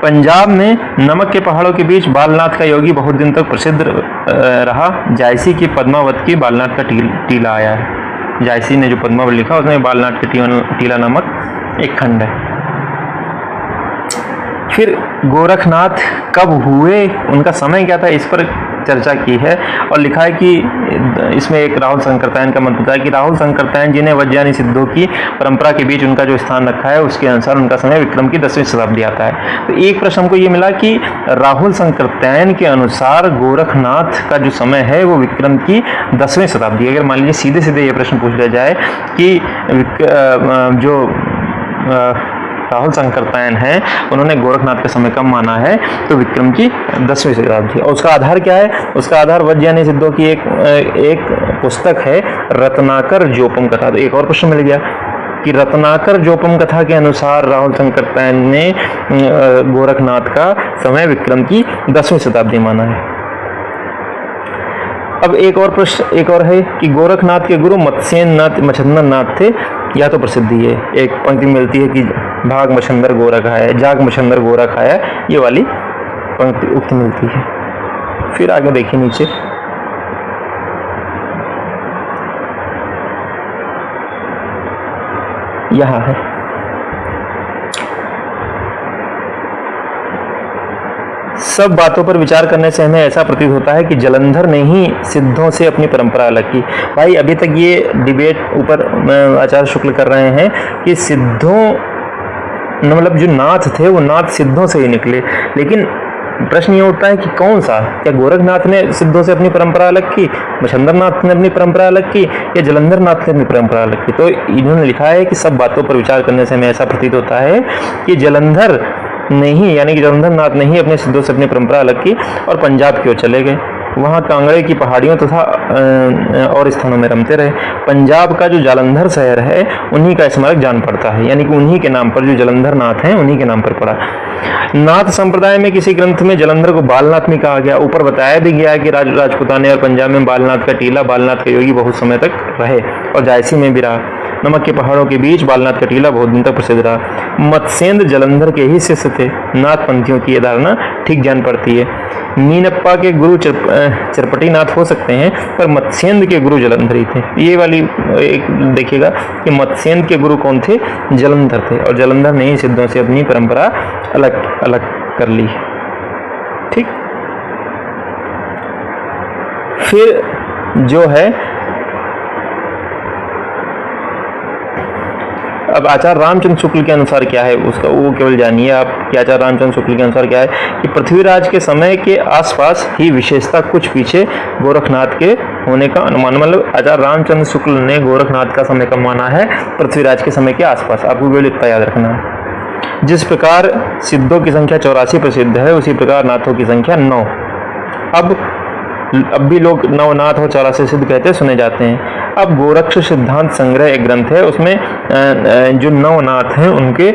पंजाब में नमक के पहाड़ों के बीच बालनाथ का योगी बहुत दिन तक प्रसिद्ध रहा। जायसी की पद्मावत की बालनाथ का टीला आया है। जायसी ने जो पद्मावत लिखा उसमें बालनाथ का टीला नामक एक खंड है। फिर गोरखनाथ कब हुए, उनका समय क्या था, इस पर चर्चा की है और लिखा है कि इसमें एक राहुल शंकरतायन का मत बताया कि राहुल शंकरतायन जिन्हें वज्रयानी सिद्धों की परंपरा के बीच उनका जो स्थान रखा है उसके अनुसार उनका समय विक्रम की 10वीं शताब्दी आता है। तो एक प्रश्न हमको ये मिला कि राहुल शंकरतायन के अनुसार गोरखनाथ का जो समय है वो विक्रम की 10वीं शताब्दी। अगर मान लीजिए सीधे सीधे ये प्रश्न पूछ लिया जाए कि जो राहुल शंकरतायन है उन्होंने गोरखनाथ का समय कब माना है, तो विक्रम की 10वीं शताब्दी। और उसका आधार क्या है, उसका आधार वज्रयानी सिद्धों की एक पुस्तक है रत्नाकर जोपम कथा। तो एक और प्रश्न मिल गया कि रत्नाकर जोपम कथा के अनुसार राहुल शंकरतायन ने गोरखनाथ का समय विक्रम की 10वीं शताब्दी माना है। अब एक और प्रश्न एक और है कि गोरखनाथ के गुरु मत्स्येन नाथ मच्छंदर नाथ थे, या तो प्रसिद्धि है। एक पंक्ति मिलती है कि भाग मच्छंदर गोरा खाया, जाग मच्छंदर गोरा खाया, ये वाली पंक्ति उक्ति मिलती है। फिर आगे देखिए नीचे, यहां है सब बातों पर विचार करने से हमें ऐसा प्रतीत होता है कि जालंधर ने ही सिद्धों से अपनी परंपरा अलग की। भाई अभी तक ये डिबेट ऊपर आचार्य शुक्ल कर रहे हैं कि सिद्धों मतलब जो नाथ थे वो नाथ सिद्धों से ही निकले, लेकिन प्रश्न ये उठता है कि कौन सा, क्या गोरखनाथ ने सिद्धों से अपनी परंपरा अलग की, मच्छंदर नाथ ने अपनी परंपरा अलग की, या जालंधर नाथ ने अपनी परंपरा अलग की। तो इन्होंने लिखा है कि सब बातों पर विचार करने से हमें ऐसा प्रतीत होता है कि जालंधर नहीं यानी कि जालंधर नाथ ने ही अपने सिद्धों से अपनी परंपरा अलग की और पंजाब की ओर चले गए। वहाँ कांगड़े की पहाड़ियों तथा और स्थानों में रमते रहे। पंजाब का जो जालंधर शहर है उन्हीं का स्मारक जान पड़ता है, यानी कि उन्हीं के नाम पर जो जालंधर नाथ हैं उन्हीं के नाम पर पड़ा। नाथ संप्रदाय में किसी ग्रंथ में जालंधर को बालनाथ में कहा गया। ऊपर बताया भी गया कि राजपूताने और पंजाब में बालनाथ का टीला, बालनाथ का योगी बहुत समय तक रहे और जायसी में भी रहा। नमक के पहाड़ों के बीच बालनाथ का टीला बहुत दिन तक प्रसिद्ध रहा। मत्स्येंद्र जालंधर के ही शिष्य थे। नाथ पंथियों की यह धारणा ठीक जान पड़ती है। मीनप्पा के गुरु चरपटी नाथ हो सकते हैं, पर मत्स्येंद्र के गुरु जालंधर ही थे। ये वाली एक देखिएगा कि मत्स्येंद्र के गुरु कौन थे, जालंधर थे, और जालंधर ने ही सिद्धों से अपनी परंपरा अलग अलग कर ली। ठीक, फिर जो है अब आचार्य रामचंद्र शुक्ल के अनुसार क्या है उसका वो केवल जानिए आप कि आचार्य रामचंद्र शुक्ल के अनुसार क्या है कि पृथ्वीराज के समय के आसपास ही विशेषता कुछ पीछे गोरखनाथ के होने का अनुमान। मतलब आचार्य रामचंद्र शुक्ल ने गोरखनाथ का समय कब माना है, पृथ्वीराज के समय के आसपास। आपको केवल इतना याद रखना है। जिस प्रकार सिद्धों की संख्या 84 प्रसिद्ध है, उसी प्रकार नाथों की संख्या 9। अब भी लोग नवनाथ और 84 सिद्ध कहते सुने जाते हैं। अब गोरक्ष सिद्धांत संग्रह एक ग्रंथ है, उसमें जो नवनाथ हैं उनके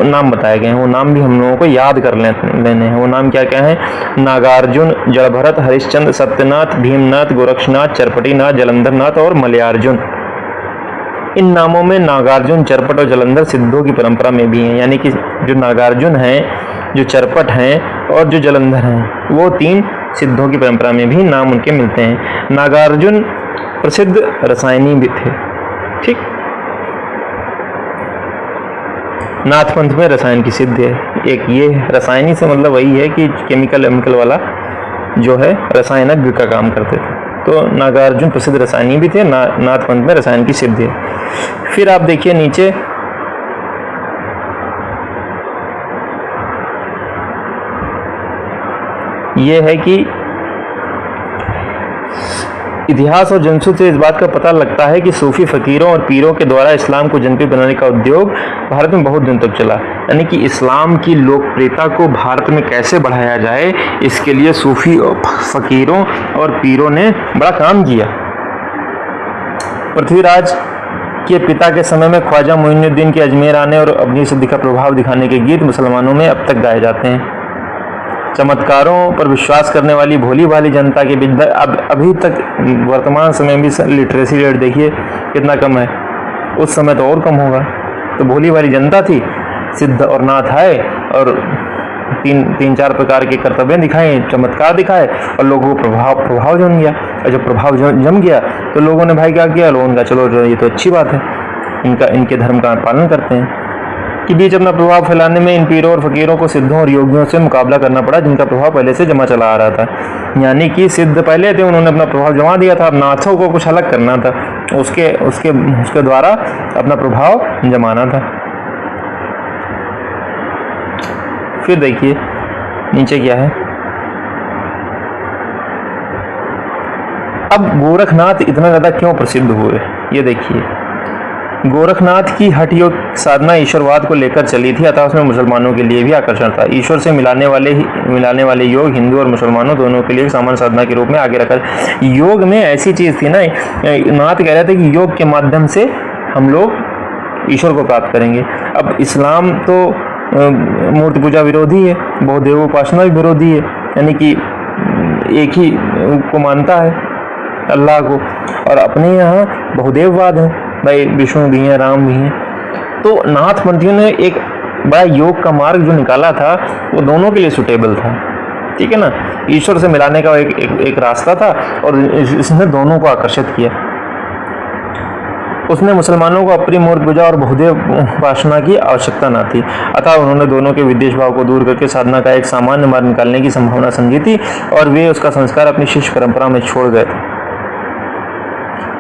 नाम बताए गए हैं। वो नाम भी हम लोगों को याद कर लेने हैं। वो नाम क्या क्या है, नागार्जुन, जड़भरत, हरिश्चंद्र, सत्यनाथ, भीमनाथ, गोरक्षनाथ, चरपटीनाथ, जालंधरनाथ और मलयार्जुन। इन नामों में नागार्जुन, चरपट और जालंधर सिद्धों की परंपरा में भी हैं। यानी कि जो नागार्जुन हैं जो चरपट हैं और जो जलंधर हैं, वो 3 सिद्धों की परंपरा में भी नाम उनके मिलते हैं। नागार्जुन प्रसिद्ध रसायनी भी थे। ठीक, नाथपंथ में रसायन की सिद्ध है। एक ये रसायनी से मतलब वही है कि केमिकल वाला जो है रसायनज्ञ का काम करते थे। तो नागार्जुन प्रसिद्ध रसायनी भी थे, नाथपंथ में रसायन की सिद्ध है। फिर आप देखिए नीचे ये है कि इतिहास और जनश्रुति से इस बात का पता लगता है कि सूफी फकीरों और पीरों के द्वारा इस्लाम को जनप्रिय बनाने का उद्योग भारत में बहुत दिन तक चला। यानी कि इस्लाम की लोकप्रियता को भारत में कैसे बढ़ाया जाए, इसके लिए सूफी फकीरों और पीरों ने बड़ा काम किया। पृथ्वीराज के पिता के समय में ख्वाजा मोइनुद्दीन के अजमेर आने और अपनी सिद्धि का प्रभाव दिखाने के गीत मुसलमानों में अब तक गाए जाते हैं। चमत्कारों पर विश्वास करने वाली भोली भाली जनता के बीच अब अभी तक वर्तमान समय में भी लिटरेसी रेट देखिए कितना कम है, उस समय तो और कम होगा। तो भोली भाली जनता थी, सिद्ध और नाथ आए और तीन चार प्रकार के कर्तव्य दिखाए, चमत्कार दिखाए और लोगों को प्रभाव जम गया। और जब प्रभाव जम गया तो लोगों ने भाई क्या किया, लोगों का चलो ये तो अच्छी बात है, इनके धर्म का पालन करते हैं। के बीच अपना प्रभाव फैलाने में इन पीरों और फकीरों को सिद्धों और योगियों से मुकाबला करना पड़ा, जिनका प्रभाव पहले से जमा चला आ रहा था। यानी कि सिद्ध पहले थे, उन्होंने अपना प्रभाव जमा दिया था, अब नाथों को कुछ अलग करना था, उसके द्वारा अपना प्रभाव जमाना था। फिर देखिए नीचे क्या है। अब गोरखनाथ इतना ज्यादा क्यों प्रसिद्ध हुए, ये देखिए। गोरखनाथ की हठ योग साधना ईश्वरवाद को लेकर चली थी, अतः उसमें मुसलमानों के लिए भी आकर्षण था। ईश्वर से मिलाने वाले योग हिंदू और मुसलमानों दोनों के लिए सामान्य साधना के रूप में आगे रखा। योग में ऐसी चीज थी ना, नाथ कह रहे थे कि योग के माध्यम से हम लोग ईश्वर को प्राप्त करेंगे। अब इस्लाम तो मूर्ति पूजा विरोधी है, बहुदेव उपासना भी विरोधी है, यानी कि एक ही को मानता है अल्लाह को, और अपने यहाँ बहुदेववाद है, भाई विष्णु भी हैं, राम भी हैं। तो नाथपंथियों ने एक बड़ा योग का मार्ग जो निकाला था वो दोनों के लिए सुटेबल था, ठीक है ना। ईश्वर से मिलाने का एक रास्ता था और इसने दोनों को आकर्षित किया। उसने मुसलमानों को अपनी मूर्ति पूजा और बहुदेव उपासना की आवश्यकता न थी, अतः उन्होंने दोनों के विद्वेष भाव को दूर करके साधना का एक सामान्य मार्ग निकालने की संभावना समझी थी और वे उसका संस्कार अपनी शिष्य परंपरा में छोड़ गए थे।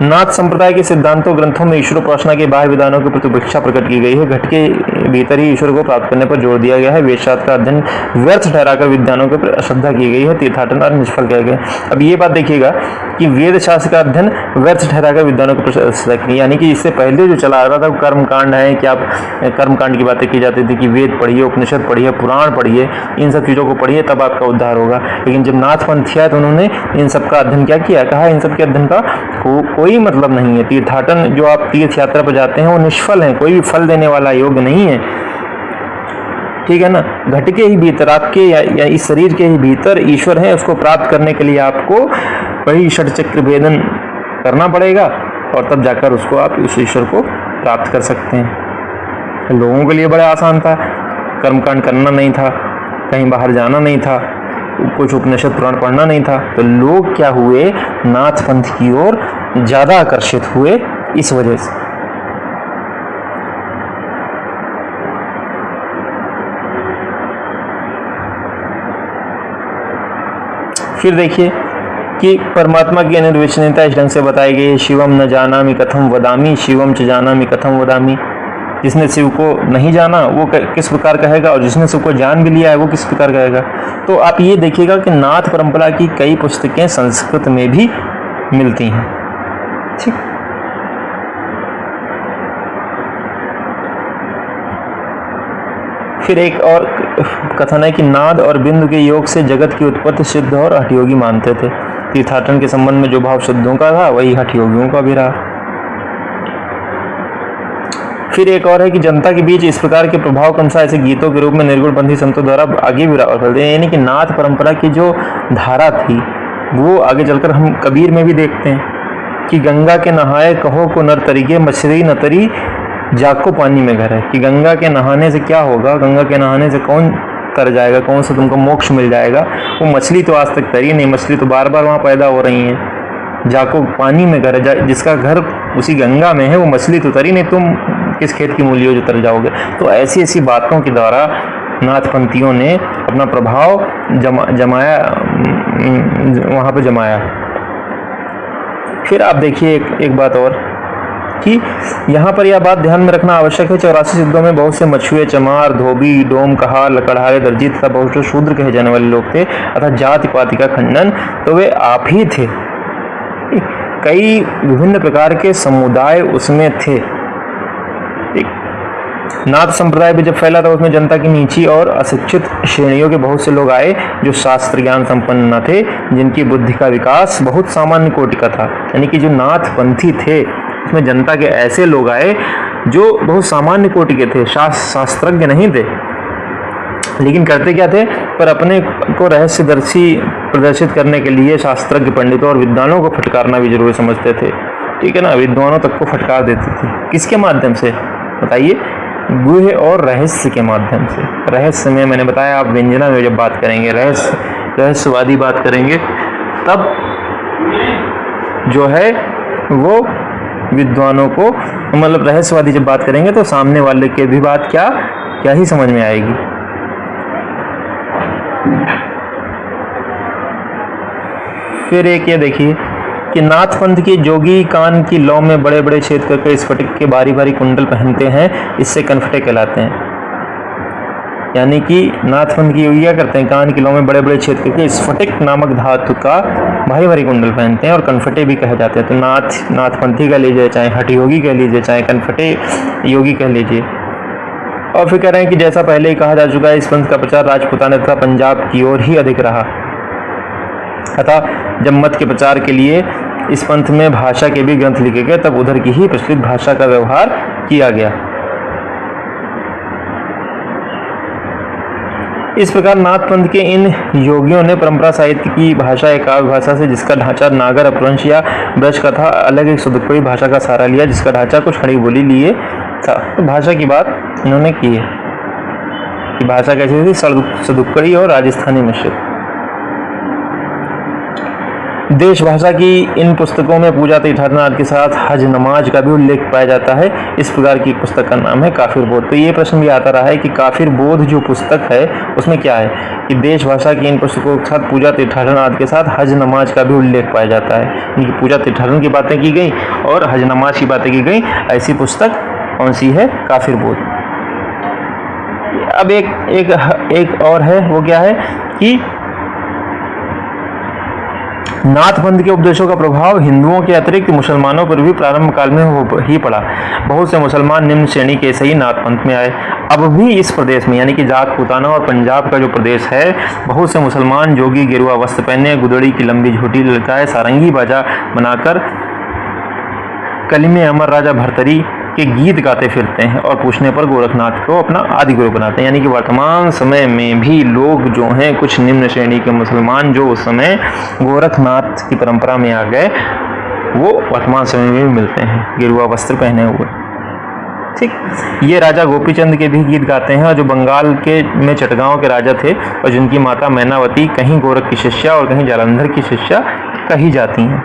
नाथ संप्रदाय के सिद्धांतों ग्रंथों में ईश्वर उपासना के बाह्य विधानों की प्रतिभिक्षा प्रकट की गई है। घट के भीतर ही ईश्वर को प्राप्त करने पर जोर दिया गया है। वेदशास्त्र का अध्ययन व्यर्थ ठहराकर विद्वानों के प्रति अश्रद्धा की गई है, तीर्थाटन और निष्फल किया गया। अब ये बात देखिएगा कि वेद शास्त्र का अध्ययन व्यर्थ ठहराकर विद्वानों को प्रति अश्रद्धा की, यानी कि इससे पहले जो चला आ रहा था वो कर्मकांड है कि आप कर्मकांड की बातें की जाती थी कि वेद पढ़िए, उपनिषद पढ़िए, पुराण पढ़िए, इन सब चीजों को पढ़िए तब आपका उद्धार होगा। लेकिन जब नाथपंथ आया तो उन्होंने इन सब का अध्ययन क्या किया, कहा इन सब के अध्ययन का कोई मतलब नहीं है। तीर्थाटन जो आप तीर्थ यात्रा पर जाते हैं वो निष्फल है, कोई भी फल देने वाला योग नहीं है, ठीक है ना। घट के ही भीतर आपके या इस शरीर के ही भीतर ईश्वर है, उसको प्राप्त करने के लिए आपको वही षट चक्र भेदन करना पड़ेगा और तब जाकर उसको आप उस ईश्वर को प्राप्त कर सकते हैं। लोगों के लिए बड़ा आसान था, कर्मकांड करना नहीं था, कहीं बाहर जाना नहीं था, कुछ उपनिषद पुराण पढ़ना नहीं था, तो लोग क्या हुए, नाथ पंथ की ओर ज्यादा आकर्षित हुए इस वजह से। फिर देखिए कि परमात्मा की अनिर्वचनीयता इस ढंग से बताई गई है। शिवम न जानामि कथम वदामि, शिवम च जानामि कथम वदामि। जिसने शिव को नहीं जाना वो किस प्रकार कहेगा, और जिसने शिव को जान भी लिया है वो किस प्रकार कहेगा। तो आप ये देखिएगा कि नाथ परंपरा की कई पुस्तकें संस्कृत में भी मिलती हैं, ठीक। फिर एक और कथन है कि नाद और बिंदु के योग से जगत की उत्पत्ति सिद्ध और हठयोगी मानते थे। तीर्थाटन के संबंध में जो भाव सिद्धों का था वही हठयोगियों का भी रहा। फिर एक और है कि जनता के बीच इस प्रकार के प्रभाव क्रमशः ऐसे गीतों के रूप में निर्गुणपंथी संतों द्वारा आगे भी फैलते हैं। यानी कि नाथ परंपरा की जो धारा थी वो आगे चलकर हम कबीर में भी देखते हैं कि गंगा के नहाए कहो को नर तरीके, मछली न तरी जाको पानी में घर है। कि गंगा के नहाने से क्या होगा, गंगा के नहाने से कौन तर जाएगा, कौन सा तुमको मोक्ष मिल जाएगा। वो मछली तो आज तक तरी नहीं, मछली तो बार बार वहाँ पैदा हो रही हैं। जाको पानी में घर जिसका घर उसी गंगा में है, वो मछली तो तरी नहीं, तुम किस खेत की मूली हो जो तर जाओगे। तो ऐसी ऐसी बातों के द्वारा नाथपंथियों ने अपना प्रभाव जमाया, वहाँ पे जमाया। फिर आप देखिए एक बात और कि यहाँ पर यह बात ध्यान में रखना आवश्यक है, 84 सिद्धों में बहुत से मछुए, चमार, धोबी, डोम, कहार, लकड़हारे, दर्जी तथा बहुत से शूद्र कहे जाने वाले लोग थे, अर्थात जाति पाति का खंडन तो वे आप ही थे। कई विभिन्न प्रकार के समुदाय उसमें थे। नाथ संप्रदाय भी जब फैला था, उसमें जनता की नीची और अशिक्षित श्रेणियों के बहुत से लोग आए जो शास्त्र ज्ञान संपन्न न थे, जिनकी बुद्धि का विकास बहुत सामान्य कोटि का था। यानी कि जो नाथपंथी थे उसमें जनता के ऐसे लोग आए जो बहुत सामान्य कोटि के थे, शास्त्रज्ञ नहीं थे, लेकिन करते क्या थे, पर अपने को रहस्यदर्शी प्रदर्शित करने के लिए शास्त्रज्ञ पंडितों और विद्वानों को फटकारना भी जरूरी समझते थे। ठीक है ना, विद्वानों तक को फटकार देते थे। किसके माध्यम से बताइए? गुह्य और रहस्य के माध्यम से। रहस्य में मैंने बताया, आप व्यंजना में जब बात करेंगे, रहस्यवादी बात करेंगे, तब जो है वो विद्वानों को, मतलब रहस्यवादी जब बात करेंगे तो सामने वाले के भी बात क्या ही समझ में आएगी। फिर एक ये देखिए कि नाथपंथ के जोगी कान की लौ में बड़े बड़े छेद करके स्फटिक के भारी भारी कुंडल पहनते हैं, इससे कनफटे कहलाते हैं। यानी कि नाथपंथ की योगी क्या करते हैं, कान की लौ में बड़े बड़े छेद करके स्फटिक नामक धातु का भारी भारी कुंडल पहनते हैं और कनफटे भी कहे जाते हैं। तो नाथपंथी कह लीजिए, चाहे हठ योगी कह लीजिए, चाहे कनफटे योगी कह लीजिए। और फिर कह रहे हैं कि जैसा पहले ही कहा जा चुका है, इस पंथ का प्रचार राजपूताना तथा पंजाब की ओर ही अधिक रहा। अतः जब मत के प्रचार के लिए इस पंथ में भाषा के भी ग्रंथ लिखे गए, तब उधर की ही प्रचलित भाषा का व्यवहार किया गया। इस प्रकार नाथपंथ के इन योगियों ने परंपरा साहित्य की भाषा एक काव्य भाषा से, जिसका ढांचा नागर अपभ्रंश या ब्रज का था, अलग एक सदुक्कड़ी भाषा का सहारा लिया, जिसका ढांचा कुछ खड़ी बोली लिए था। तो भाषा की बात इन्होंने की है कि भाषा कैसी थी, सदुक्कड़ी और राजस्थानी मिश्रित। देश भाषा की इन पुस्तकों में पूजा तीर्थाटन के साथ हज नमाज का भी उल्लेख पाया जाता है। इस प्रकार की पुस्तक का नाम है काफिर बोध। तो ये प्रश्न भी आता रहा है कि काफिर बोध जो पुस्तक है उसमें क्या है कि देश भाषा की इन पुस्तकों के साथ पूजा तीर्थाटन आदि के साथ हज नमाज का भी उल्लेख पाया जाता है। इनकी पूजा तीर्थाटन की बातें की गई और हज नमाज की बातें की गई। ऐसी पुस्तक कौन सी है? काफिर बोध। अब एक और है, वो क्या है कि नाथपंथ के उपदेशों का प्रभाव हिंदुओं के अतिरिक्त मुसलमानों पर भी प्रारंभ काल में ही पड़ा। बहुत से मुसलमान निम्न श्रेणी के से ही नाथपंथ में आए। अब भी इस प्रदेश में, यानी कि जाट पुताना और पंजाब का जो प्रदेश है, बहुत से मुसलमान जोगी गेरुआ वस्त्र पहने, गुदड़ी की लंबी झोटी लटकाए, सारंगी बाजा बनाकर कलिमे अमर राजा भरतरी के गीत गाते फिरते हैं और पूछने पर गोरखनाथ को अपना आदि गुरु बनाते हैं। यानी कि वर्तमान समय में भी लोग जो हैं, कुछ निम्न श्रेणी के मुसलमान जो उस समय गोरखनाथ की परंपरा में आ गए, वो वर्तमान समय में भी मिलते हैं गेरुआ वस्त्र पहने हुए। ठीक, ये राजा गोपीचंद के भी गीत गाते हैं, और जो बंगाल के में चटगांव के राजा थे और जिनकी माता मैनावती कहीं गोरख की शिष्या और कहीं जालंधर की शिष्या कही जाती हैं।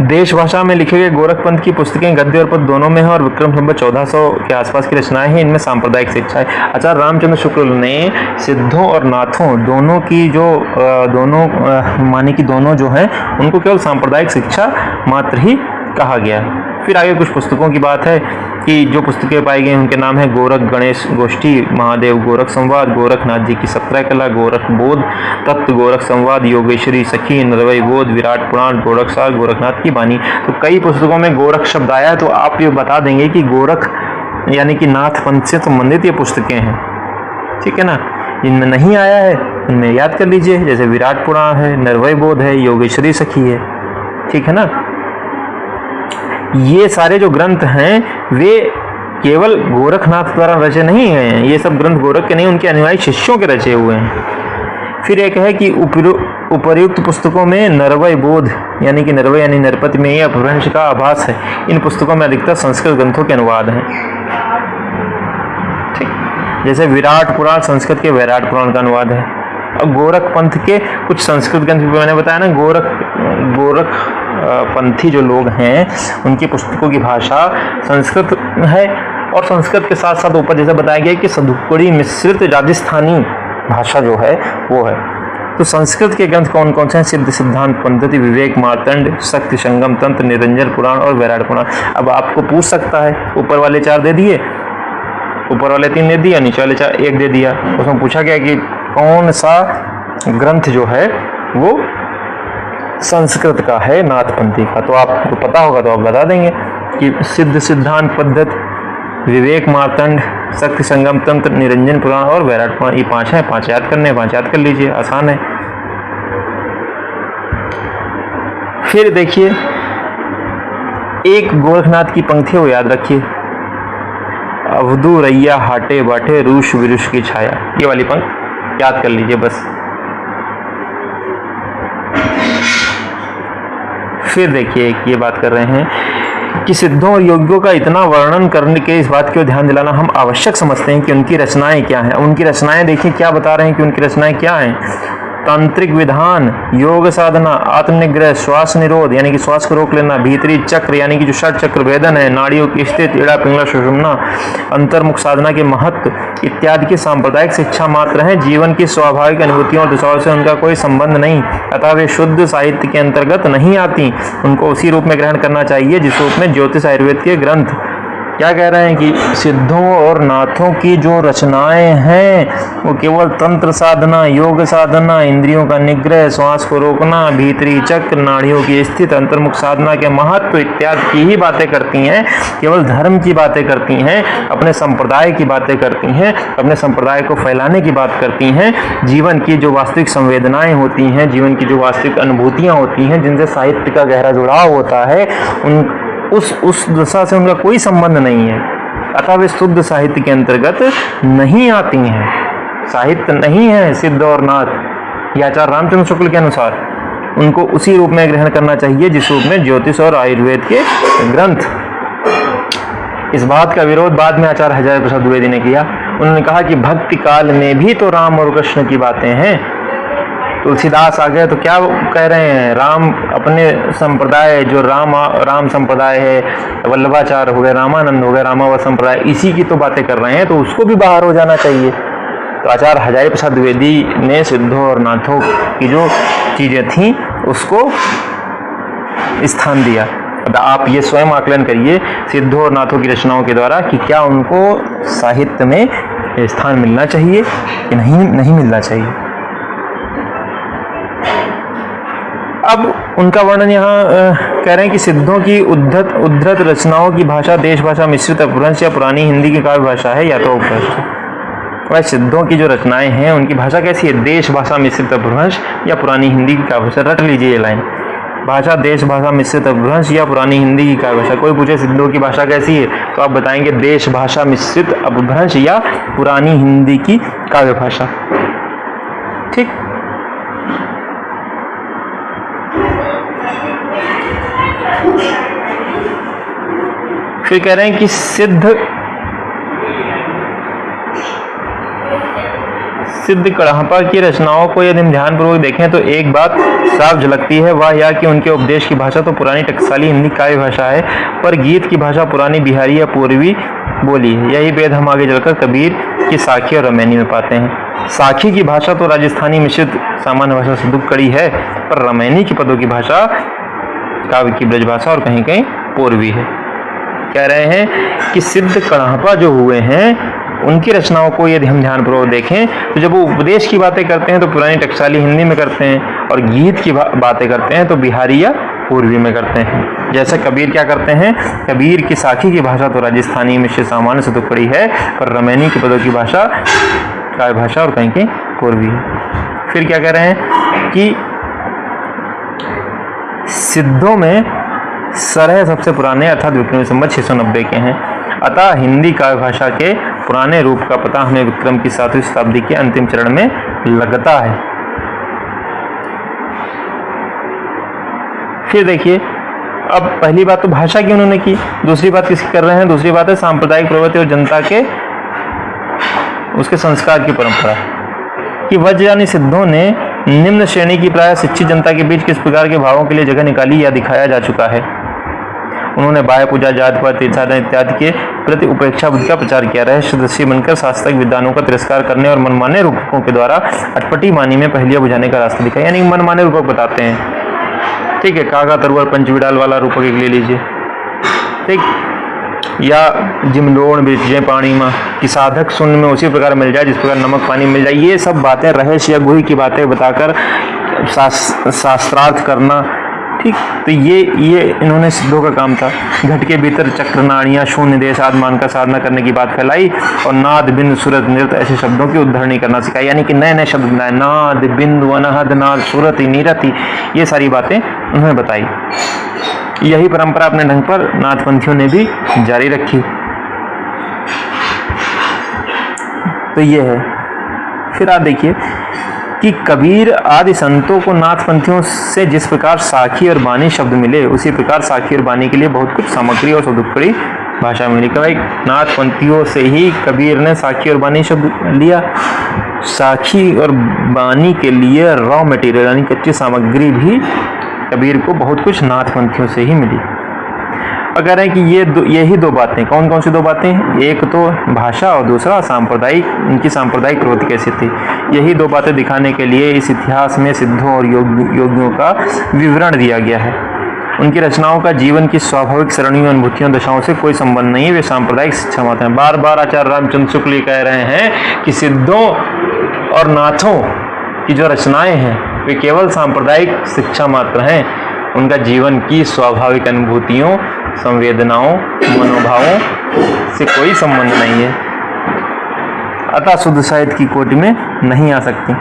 देश भाषा में लिखे गए गोरखपंथ की पुस्तकें गद्य और पद्य दोनों में है और विक्रम संवत 1400 के आसपास की रचनाएं हैं। इनमें सांप्रदायिक शिक्षा है। आचार्य रामचंद्र शुक्ल ने सिद्धों और नाथों दोनों की जो माने कि दोनों जो हैं, उनको केवल सांप्रदायिक शिक्षा मात्र ही कहा गया। फिर आगे कुछ पुस्तकों की बात है कि जो पुस्तकें पाई गई उनके नाम है गोरख गणेश गोष्ठी, महादेव गोरख संवाद, गोरखनाथ जी की 17 कला, गोरख बोध, तत्व गोरख संवाद, योगेश्वरी सखी, नरवई बोध, विराट पुराण, गोरख सार, गोरखनाथ की बानी। तो कई पुस्तकों में गोरख शब्द आया है। तो आप ये बता देंगे कि गोरख यानी कि नाथपंथ से संबंधित ये पुस्तकें हैं। ठीक है ना। जिनमें नहीं आया है उनमें याद कर लीजिए, जैसे विराट पुराण है, नरवई बोध है, योगेश्वरी सखी है। ठीक है ना। ये सारे जो ग्रंथ हैं वे केवल गोरखनाथ द्वारा रचे नहीं हैं। ये सब ग्रंथ गोरख के नहीं, उनके अनुयायी शिष्यों के रचे हुए हैं। फिर एक है कि उपर्युक्त पुस्तकों में नरवई बोध यानी कि नरवई यानी नरपति में यह अपभ्रंश का आभास है। इन पुस्तकों में अधिकतर संस्कृत ग्रंथों के अनुवाद हैं। ठीक। जैसे विराट पुराण संस्कृत के विराट पुराण का अनुवाद है। और गोरख पंथ के कुछ संस्कृत ग्रंथ भी मैंने बताया ना, गोरख पंथी जो लोग हैं उनकी पुस्तकों की भाषा संस्कृत है। और संस्कृत के साथ साथ ऊपर जैसे बताया गया कि सदुक्कड़ी मिश्रित राजस्थानी भाषा जो है वो है। तो संस्कृत के ग्रंथ कौन कौन से हैं? सिद्ध सिद्धांत पद्धति, विवेक मार्तंड, शक्ति संगम तंत्र, निरंजन पुराण और वैराट पुराण। अब आपको पूछ सकता है, ऊपर वाले 4 दे दिए, ऊपर वाले 3 दे दिया, नीचे वाले 1 दे दिया। उसमें पूछा गया कि कौन सा ग्रंथ जो है वो संस्कृत का है, नाथपंथी का। तो आपको पता होगा तो आप बता देंगे कि सिद्ध सिद्धांत पद्धति, विवेक मार्तंड, शक्ति संगम तंत्र, निरंजन पुराण और वैराट पुराण, ये 5 हैं। 5 याद करने, 5 याद कर लीजिए, आसान है। फिर देखिए एक गोरखनाथ की पंक्ति है, वो याद रखिए, अवधू रैया हाटे बाटे रूष विरुष की छाया, ये वाली पंक्ति याद कर लीजिए बस। फिर देखिए ये बात कर रहे हैं कि सिद्धों और योगियों का इतना वर्णन करने के इस बात की ओर ध्यान दिलाना हम आवश्यक समझते हैं कि उनकी रचनाएं क्या हैं। उनकी रचनाएं देखिए क्या बता रहे हैं कि उनकी रचनाएं क्या हैं। तांत्रिक विधान, योग साधना, आत्मनिग्रह, श्वास निरोध यानी कि श्वास को रोक लेना, भीतरी चक्र यानी कि जो षट चक्र वेदन है, नाड़ियों की स्थिति, इड़ा पिंगला सुषुम्ना, अंतर्मुख साधना के महत्व इत्यादि की सांप्रदायिक शिक्षा मात्र है। जीवन की स्वाभाविक अनुभूतियों और दिशाओं से उनका कोई संबंध नहीं, अतः वे शुद्ध साहित्य के अंतर्गत नहीं आती। उनको उसी रूप में ग्रहण करना चाहिए जिस रूप में ज्योतिष आयुर्वेद के ग्रंथ क्या कह रहे हैं कि सिद्धों और नाथों की जो रचनाएं हैं वो केवल तंत्र साधना, योग साधना, इंद्रियों का निग्रह, श्वास को रोकना, भीतरी चक्र, नाड़ियों की स्थिति, अंतर्मुख साधना के महत्व इत्यादि की ही बातें करती हैं। केवल धर्म की बातें करती हैं, अपने संप्रदाय की बातें करती हैं, अपने संप्रदाय को फैलाने की बात करती हैं। जीवन की जो वास्तविक संवेदनाएं होती हैं, जीवन की जो वास्तविक अनुभूतियां होती हैं, जिनसे साहित्य का गहरा जुड़ाव होता है, उस दशा से उनका कोई संबंध नहीं है, अतः वे शुद्ध साहित्य के अंतर्गत नहीं आती हैं। साहित्य नहीं है सिद्ध और नाथ। ये आचार्य रामचंद्र शुक्ल के अनुसार उनको उसी रूप में ग्रहण करना चाहिए जिस रूप में ज्योतिष और आयुर्वेद के ग्रंथ। इस बात का विरोध बाद में आचार्य हजारी प्रसाद द्विवेदी ने किया। उन्होंने कहा कि भक्ति काल में भी तो राम और कृष्ण की बातें हैं। तुलसीदास आ गए तो क्या कह रहे हैं, राम अपने संप्रदाय जो राम संप्रदाय है, वल्लभाचार्य हो गए, रामानंद हो गए, रामावत संप्रदाय, इसी की तो बातें कर रहे हैं, तो उसको भी बाहर हो जाना चाहिए। तो आचार्य हजारी प्रसाद द्विवेदी ने सिद्धों और नाथों की जो चीजें थी उसको स्थान दिया। अब आप ये स्वयं आकलन करिए सिद्धों और नाथों की रचनाओं के द्वारा कि क्या उनको साहित्य में स्थान मिलना चाहिए कि नहीं मिलना चाहिए। अब उनका वर्णन यहाँ कह रहे हैं कि सिद्धों की उद्धृत रचनाओं की भाषा देश भाषा मिश्रित अपभ्रंश या पुरानी हिंदी की काव्य भाषा है या तो अपभ्रंश। वह सिद्धों की जो रचनाएं हैं उनकी भाषा कैसी है, देश भाषा मिश्रित अपभ्रंश या पुरानी हिंदी की काव्य भाषा। रट लीजिए ये लाइन, भाषा देश भाषा मिश्रित अपभ्रंश या पुरानी हिंदी की काव्य भाषा। कोई पूछे सिद्धों की भाषा कैसी है तो आप बताएंगे देश भाषा मिश्रित अपभ्रंश या पुरानी हिंदी की काव्य भाषा। ठीक, फिर कह रहे हैं कि सिद्ध कड़हपा की रचनाओं को यदि हम ध्यानपूर्वक देखें तो एक बात साफ झलकती है, वह यह कि उनके उपदेश की भाषा तो पुरानी टकसाली हिंदी काव्य भाषा है, पर गीत की भाषा पुरानी बिहारी या पूर्वी बोली है। यही भेद हम आगे चलकर कबीर की साखी और रमैनी में पाते हैं। साखी की भाषा तो राजस्थानी मिश्रित सामान्य भाषा सदुक्कड़ी है, पर रमैनी की पदों की भाषा काव्य की ब्रज भाषा और कहीं कहीं पूर्वी है। कह रहे हैं कि सिद्ध कड़हपा जो हुए हैं उनकी रचनाओं को यदि हम ध्यानपूर्वक देखें तो जब वो उपदेश की बातें करते हैं तो पुरानी टकसाली हिंदी में करते हैं, और गीत की बातें करते हैं तो बिहारी या पूर्वी में करते हैं। जैसे कबीर क्या करते हैं, कबीर की साखी की भाषा तो राजस्थानी मिश्रित सामान्य सदुक्कड़ी है, पर रमैनी की पदों की भाषा काव्य भाषा और कहीं कहीं पूर्वी है। फिर क्या कह रहे हैं कि सिद्धों में सरह सबसे पुराने अर्थात विक्रम संवत 690 के हैं, अतः हिंदी काव्य भाषा के पुराने रूप का पता हमें विक्रम की 7वीं शताब्दी के अंतिम चरण में लगता है। फिर देखिए, अब पहली बात तो भाषा की उन्होंने की, दूसरी बात किसकी कर रहे हैं, दूसरी बात है सांप्रदायिक प्रवृत्ति और जनता के उसके संस्कार की परंपरा कि वज्र यानी सिद्धों ने निम्न श्रेणी की प्राय शिक्षित जनता के बीच किस प्रकार के भावों के लिए जगह निकाली या दिखाया जा चुका है। उन्होंने बाह्य पूजा, जात पात, तीर्थाटन इत्यादि के प्रति उपेक्षा बुद्धि का प्रचार किया। रहस्यदर्शी बनकर शास्त्रिक विद्वानों का तिरस्कार करने और मनमाने रूपकों के द्वारा अटपटी मानी में पहेलियां बुझाने का रास्ता दिखाया। यानी मनमाने रूपक बताते हैं, ठीक है, कागा तरुवर पंचविडाल वाला रूपक एक ले लीजिए, ठीक, या जिमलोण बेचे पानी में कि साधक शून्य में उसी प्रकार मिल जाए जिस प्रकार नमक पानी मिल जाए। ये सब बातें रहस्य या गुही की बातें बताकर शास्त्रार्थ करना, ठीक। तो ये इन्होंने सिद्धों का काम था। घट के भीतर चक्र, नाड़ियाँ, शून्य देश आदि मानकर साधना करने की बात फैलाई और नाद, बिंद, सुरत, नृत्य ऐसे शब्दों की उद्धरणी करना सिखाई। यानी कि नए नए शब्द बनाए, नाद, बिंदु, अनहद, नाद, सुरति, नीरति, ये सारी बातें उन्होंने बताई। यही परंपरा अपने ढंग पर नाथपंथियों ने भी जारी रखी। तो ये है। फिर आप देखिए कि कबीर आदि संतों को नाथपंथियों से जिस प्रकार साखी और बानी शब्द मिले, उसी प्रकार साखी और बानी के लिए बहुत कुछ सामग्री और सदुपयोगी भाषा मिली। भाई नाथपंथियों से ही कबीर ने साखी और बानी शब्द लिया। साखी और बानी के लिए रॉ मटेरियल यानी कच्ची सामग्री भी कबीर को बहुत कुछ नाथपंथियों से ही मिली। अगर है कि यही दो बातें, कौन कौन सी दो बातें, एक तो भाषा और दूसरा सांप्रदायिक, उनकी सांप्रदायिक प्रवृत्ति कैसी थी, यही दो बातें दिखाने के लिए इस इतिहास में सिद्धों और योगियों का विवरण दिया गया है। उनकी रचनाओं का जीवन की स्वाभाविक सरणियों, अनुभूतियों, दशाओं से कोई संबंध नहीं है, वे सांप्रदायिक शिक्षा मात्र हैं। बार बार आचार्य रामचंद्र शुक्ल कह रहे हैं कि सिद्धों और नाथों की जो रचनाएं हैं वे केवल सांप्रदायिक शिक्षा मात्र हैं। उनका जीवन की स्वाभाविक अनुभूतियों, संवेदनाओं, मनोभावों से कोई संबंध नहीं है, अतः शुद्ध साहित्य की कोटि में नहीं आ सकती।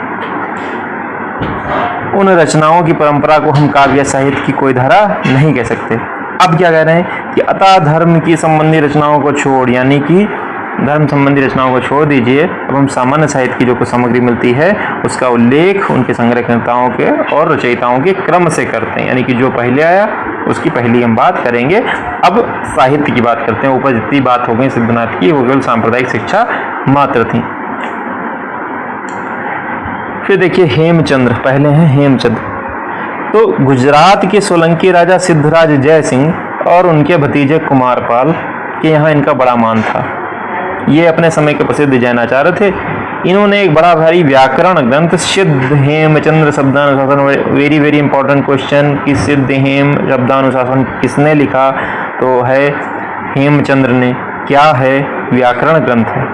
उन रचनाओं की परंपरा को हम काव्य साहित्य की कोई धारा नहीं कह सकते। अब क्या कह रहे हैं कि अतः धर्म की संबंधी रचनाओं को छोड़, यानी कि धर्म संबंधी रचनाओं को छोड़ दीजिए, अब हम सामान्य साहित्य की जो कुछ सामग्री मिलती है उसका उल्लेख उनके संग्रहकर्ताओं के और रचयिताओं के क्रम से करते हैं। यानी कि जो पहले आया उसकी पहली हम बात करेंगे। अब साहित्य की बात करते हैं। ऊपर जितनी बात हो गई सिद्धनाथ की वो केवल सांप्रदायिक शिक्षा मात्र थी। फिर देखिए हेमचंद्र, पहले हैं हेमचंद्र। तो गुजरात के सोलंकी राजा सिद्धराज जय सिंह और उनके भतीजे कुमारपाल के यहाँ इनका बड़ा मान था। ये अपने समय के प्रसिद्ध जैनाचार्य थे। इन्होंने एक बड़ा भारी व्याकरण ग्रंथ सिद्ध Hemchandra शब्दानुशासन, very very important question कि सिद्ध हेम शब्दानुशासन किसने लिखा, तो है हेमचंद्र ने। क्या है? व्याकरण ग्रंथ है।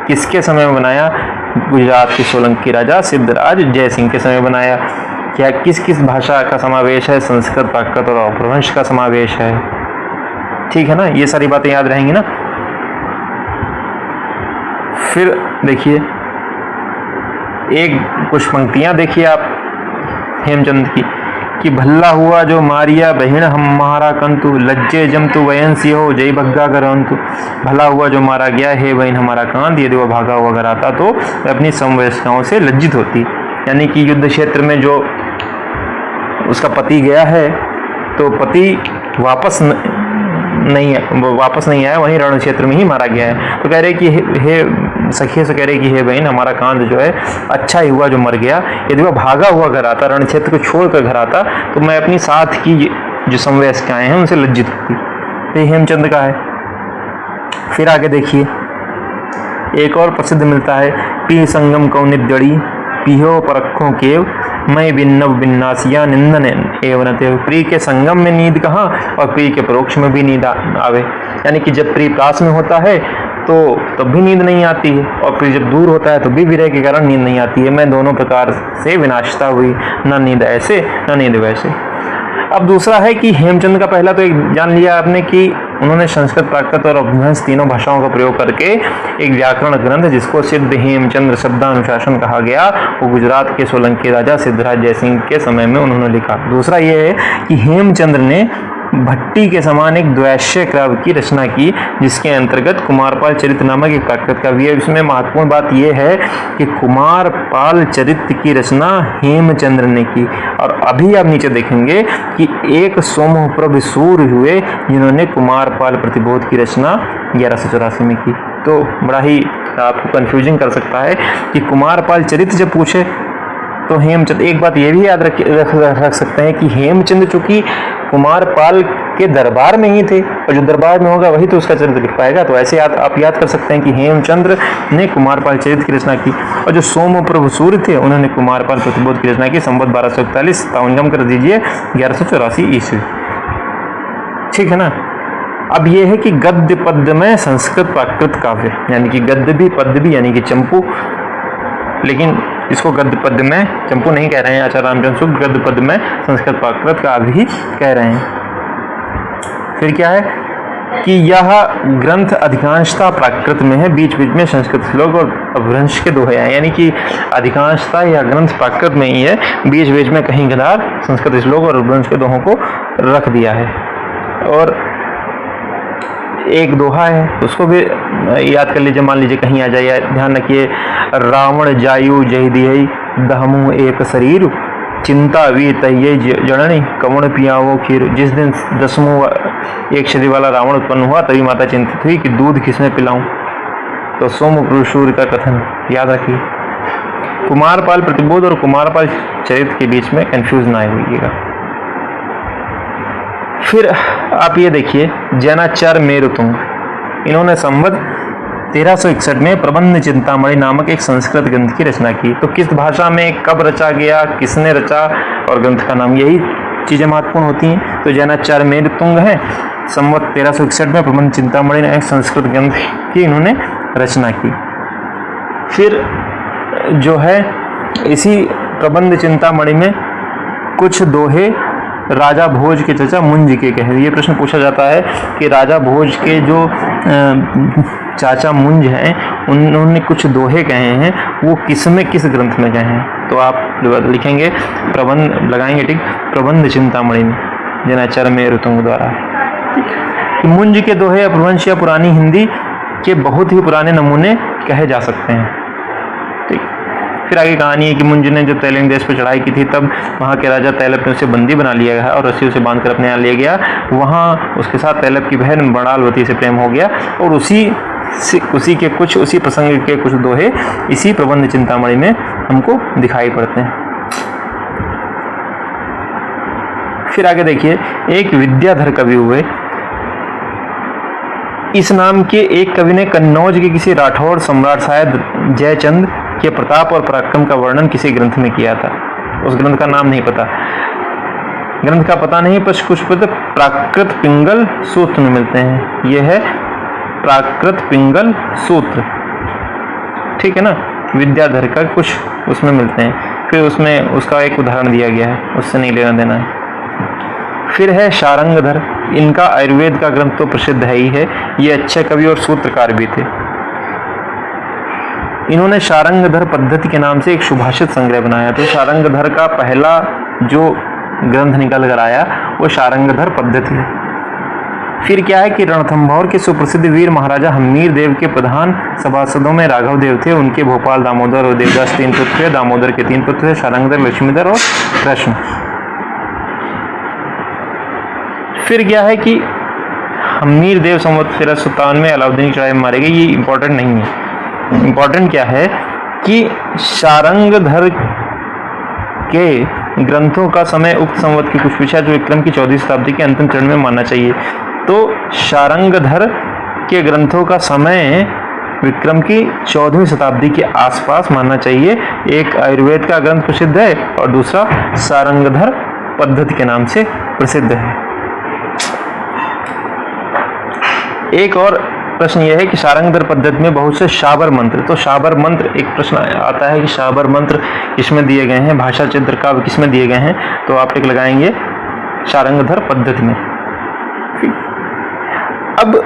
किसके समय में बनाया? गुजरात के सोलंकी राजा सिद्धराज जय सिंह के समय बनाया। क्या किस किस भाषा का समावेश है? संस्कृत, प्राकृत और अपभ्रंश का समावेश है। ठीक है ना, ये सारी बातें याद रहेंगी ना। फिर देखिए एक कुछ पंक्तियां देखिए आप हेमचंद की कि भल्ला हुआ जो मारिया बहिण हमारा कंतु, लज्जे जमतु वयंसी हो जय भग्गा करंतु। भला हुआ जो मारा गया है बहन हमारा कांत, यदि वह भागा हुआ घर आता तो अपनी समवयस्काओं से लज्जित होती। यानी कि युद्ध क्षेत्र में जो उसका पति गया है तो पति वापस नहीं आया, वहीं रण क्षेत्र में ही मारा गया है। तो कह रहे कि हे सखियों से कह रहे कि हे बहन हमारा कांत जो है अच्छा ही हुआ जो मर गया, यदि वह भागा हुआ घर आता, रण क्षेत्र को छोड़कर घर आता तो मैं अपनी साथ की जो समवयस्काएं हैं उनसे लज्जित होती। तो ये हेमचंद का है। फिर आगे देखिए एक और प्रसिद्ध मिलता है पी संगम कौनित जड़ी पीहो परखों केव मैं बिन्नव बिन्नासिया निंदन एवनते। प्रिय के संगम में नींद कहाँ और प्रिय के परोक्ष में भी नींद आवे। यानी कि जब प्रिय पास में होता है तो तब भी नींद नहीं आती है और प्रिय जब दूर होता है तो भी विरह के कारण नींद नहीं आती है। मैं दोनों प्रकार से विनाशता हुई, न नींद ऐसे न नींद वैसे। अब दूसरा है कि हेमचंद का पहला तो एक जान लिया आपने कि उन्होंने संस्कृत, प्राकृत और अपभ्रंश तीनों भाषाओं का प्रयोग करके एक व्याकरण ग्रंथ जिसको सिद्ध हेमचंद्र शब्दानुशासन कहा गया, वो गुजरात के सोलंकी राजा सिद्धराज जय सिंह के समय में उन्होंने लिखा। दूसरा ये है कि हेमचंद्र ने भट्टी के समान एक द्वैश्य काव्य की रचना की जिसके अंतर्गत कुमारपाल चरित्र नामक एक प्राकृत काव्य है। इसमें महत्वपूर्ण बात यह है कि कुमारपाल चरित्र की रचना हेमचंद्र ने की। और अभी आप नीचे देखेंगे कि एक सोमप्रभ सूर्य हुए जिन्होंने कुमारपाल प्रतिबोध की रचना 1184 में की। तो बड़ा ही आपको कंफ्यूजिंग कर सकता है कि कुमारपाल चरित्र जब पूछे तो हेमचंद, एक बात ये भी याद रख सकते हैं कि हेमचंद चूंकि कुमारपाल के दरबार में ही थे और जो दरबार में होगा वही तो उसका चरित्र लिख पाएगा, तो ऐसे आप याद कर सकते हैं कि हेमचंद्र ने कुमारपाल चरित्र की रचना की और जो सोमप्रभु सूर्य थे उन्होंने कुमारपाल प्रतिबोध की रचना की संवत 1241, ताउंजम कर दीजिए 1184 ईस्वी। ठीक है ना। अब ये है कि गद्य पद्य में संस्कृत प्राकृत काव्य, यानी कि गद्य भी पद्य भी, यानी कि चंपू, लेकिन इसको गद्य पद्य में चंपू नहीं कह रहे हैं आचार्य रामचंद्र शुक्ल, गद्य पद्य में संस्कृत प्राकृत काव्य ही कह रहे हैं। फिर क्या है कि यह ग्रंथ अधिकांशतः प्राकृत में है, बीच बीच में संस्कृत श्लोक और अपभ्रंश के दोहे हैं, यानी कि अधिकांशतः यह ग्रंथ प्राकृत में ही है, बीच बीच में कहीं कदार संस्कृत श्लोक और अपभ्रंश के दोहों को रख दिया है। और एक दोहा है उसको भी याद कर लीजिए, मान लीजिए कहीं आ जाए, ध्यान रखिए, रावण जायु जय दियई दहमु एक शरीर, चिंता वी तय जननी कवण पियावो खीर। जिस दिन 10वां एक शरीर वाला रावण उत्पन्न हुआ तभी माता चिंतित हुई कि दूध किसमें पिलाऊं। तो सोमप्रभु सूर्य का कथन याद रखिए। कुमारपाल प्रतिबोध और कुमारपाल चरित्र के बीच में कंफ्यूज ना होइएगा। फिर आप ये देखिए जैनाचार्य मेरुतुंग, इन्होंने संवत 1361 में प्रबंध चिंतामणि नामक एक संस्कृत ग्रंथ की रचना की। तो किस भाषा में कब रचा गया, किसने रचा और ग्रंथ का नाम, यही चीजें महत्वपूर्ण होती हैं। तो जैनाचार्य मेरुतुंग है, संवत 1361 में प्रबंध चिंतामणि नामक एक संस्कृत ग्रंथ की इन्होंने रचना की। फिर जो है इसी प्रबंध चिंतामणि में कुछ दोहे राजा भोज के चचा मुंज के कहे। ये प्रश्न पूछा जाता है कि राजा भोज के जो चाचा मुंज हैं उन्होंने कुछ दोहे कहे हैं, वो किस ग्रंथ में कहे हैं। तो आप लिखेंगे प्रबंध, लगाएंगे ठीक, प्रबंध चिंतामणि में जैनाचार्य मेरुतुंग द्वारा। कि मुंज के दोहे अपभ्रंश या पुरानी हिंदी के बहुत ही पुराने नमूने कहे जा सकते हैं। ठीक। फिर आगे कहानी है कि मुंज ने जब तैलंग देश पर चढ़ाई की थी तब वहाँ के राजा तैलब ने उसे बंदी बना लिया गया और रस्सी उसे बांधकर अपने यहाँ ले गया। वहाँ उसके साथ तैलब की बहन मृणालवती से प्रेम हो गया और उसी प्रसंग के कुछ दोहे इसी प्रबंध चिंतामणि में हमको दिखाई पड़ते हैं। फिर आगे देखिए, एक विद्याधर कवि हुए। इस नाम के एक कवि ने कन्नौज के किसी राठौड़ सम्राट शायद जयचंद के प्रताप और पराक्रम का वर्णन किसी ग्रंथ में किया था। उस ग्रंथ का नाम नहीं पता, ग्रंथ का पता नहीं, पर कुछ पद प्राकृत पिंगल सूत्र में मिलते हैं। यह है प्राकृत पिंगल सूत्र, ठीक है ना, विद्याधर का कुछ उसमें मिलते हैं। फिर उसमें उसका एक उदाहरण दिया गया है, उससे नहीं लेना देना है। फिर है शारंगधर, इनका आयुर्वेद का ग्रंथ तो प्रसिद्ध है ही है, ये अच्छे कवि और सूत्रकार भी थे। इन्होंने शारंगधर पद्धति के नाम से एक सुभाषित संग्रह बनाया। तो शारंगधर का पहला जो ग्रंथ निकल कर आया वो शारंगधर पद्धति है। फिर क्या है कि रणथंभौर के सुप्रसिद्ध वीर महाराजा हम्मीर देव के प्रधान सभासदों में राघव देव थे। उनके भोपाल दामोदर और देवदास 3 पुत्र थे। दामोदर के 3 पुत्र थे, शारंगधर, लक्ष्मीधर और कृष्ण। फिर क्या है कि हम्मीर देव संवत 1357 में अलाउद्दीन की चढ़ाई में मारे गए। ये इंपॉर्टेंट नहीं है। इंपॉर्टेंट क्या है कि शारंगधर के ग्रंथों का समय उक्त संवत की कुछ पीछा जो विक्रम की 14वीं शताब्दी के अंतिम चरण में मानना चाहिए। तो शारंगधर के ग्रंथों का समय विक्रम की 14वीं शताब्दी के आसपास मानना चाहिए। एक आयुर्वेद का ग्रंथ प्रसिद्ध है और दूसरा शारंगधर पद्धति के नाम से प्रसिद्ध है। एक और प्रश्न यह है कि शारंगधर पद्धति में बहुत से शाबर मंत्र, तो शाबर मंत्र एक प्रश्न आता है कि शाबर मंत्र किसमें दिए गए हैं, भाषा चित्र काव्य किसमें दिए गए हैं। तो आप टिक लगाएंगे शारंगधर पद्धति में। अब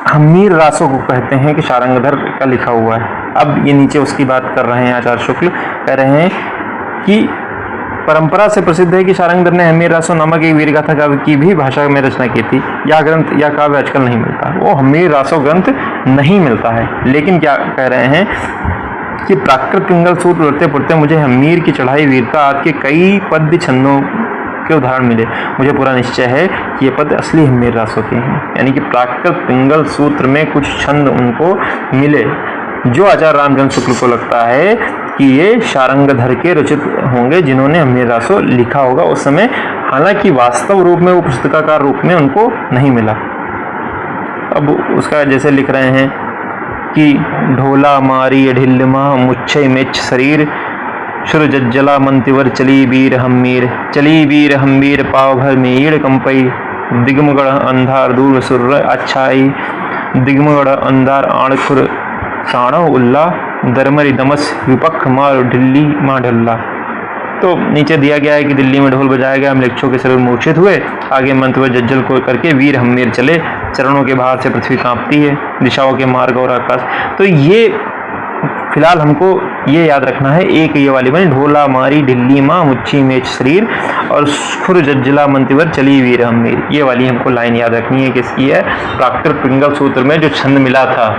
हम्मीर रासों को कहते हैं कि शारंगधर का लिखा हुआ है। अब ये नीचे उसकी बात कर रहे हैं आचार्य शुक्ल, कह रहे हैं कि परंपरा से प्रसिद्ध है कि शारंगधर ने हम्मीर रासो नामक एक वीरगाथा काव्य की भी भाषा में रचना की थी। यह ग्रंथ या काव्य आजकल नहीं मिलता, वो हम्मीर रासो ग्रंथ नहीं मिलता है। लेकिन क्या कह रहे हैं कि प्राकृत पिंगल सूत्र पढ़ते पढ़ते मुझे हम्मीर की चढ़ाई वीरता आदि के कई पद्य छंदों के उदाहरण मिले। मुझे पूरा निश्चय है कि ये पद असली हम्मीर रासो के हैं, यानी कि प्राकृत पिंगल सूत्र में कुछ छंद उनको मिले। जो आचार्य रामचंद्र शुक्ल को लगता है कि ये शारंगधर के रचित होंगे जिन्होंने हम्मीर रासो लिखा होगा उस समय, हालांकि वास्तव रूप में वो पुस्तकाकार रूप में उनको नहीं मिला। अब उसका जैसे लिख रहे हैं कि ढोला मारी ढिल्लमा मुच्छे मेच्छ शरीर, शुर जज्जला मंतिवर चली वीर हम्मीर पाव भर मीड़ कंपई, दिगमगढ़ अंधार दूर सुर अच्छाई, दिगमगढ़ अंधार आणखुर साणव उल्ला, दरमरी दमस विपक्ष मार ढिल्ली माँ ढल्ला। तो नीचे दिया गया है कि दिल्ली में ढोल बजाया गया, मृक्षों के शरीर मूर्छित हुए, आगे मंत्र जज्जल को करके वीर हम्मीर चले, चरणों के बाहर से पृथ्वी कांपती है, दिशाओं के मार्ग और आकाश। तो ये फिलहाल हमको ये याद रखना है, एक ये वाली बनी ढोला मारी ढिल्ली माँ मुच्छी मेच शरीर और खुर जज्जला मंतिवर चली वीर हम्मीर, ये वाली हमको लाइन याद रखनी है। किसकी है? प्राकृत पिंगल सूत्र में जो छंद मिला था,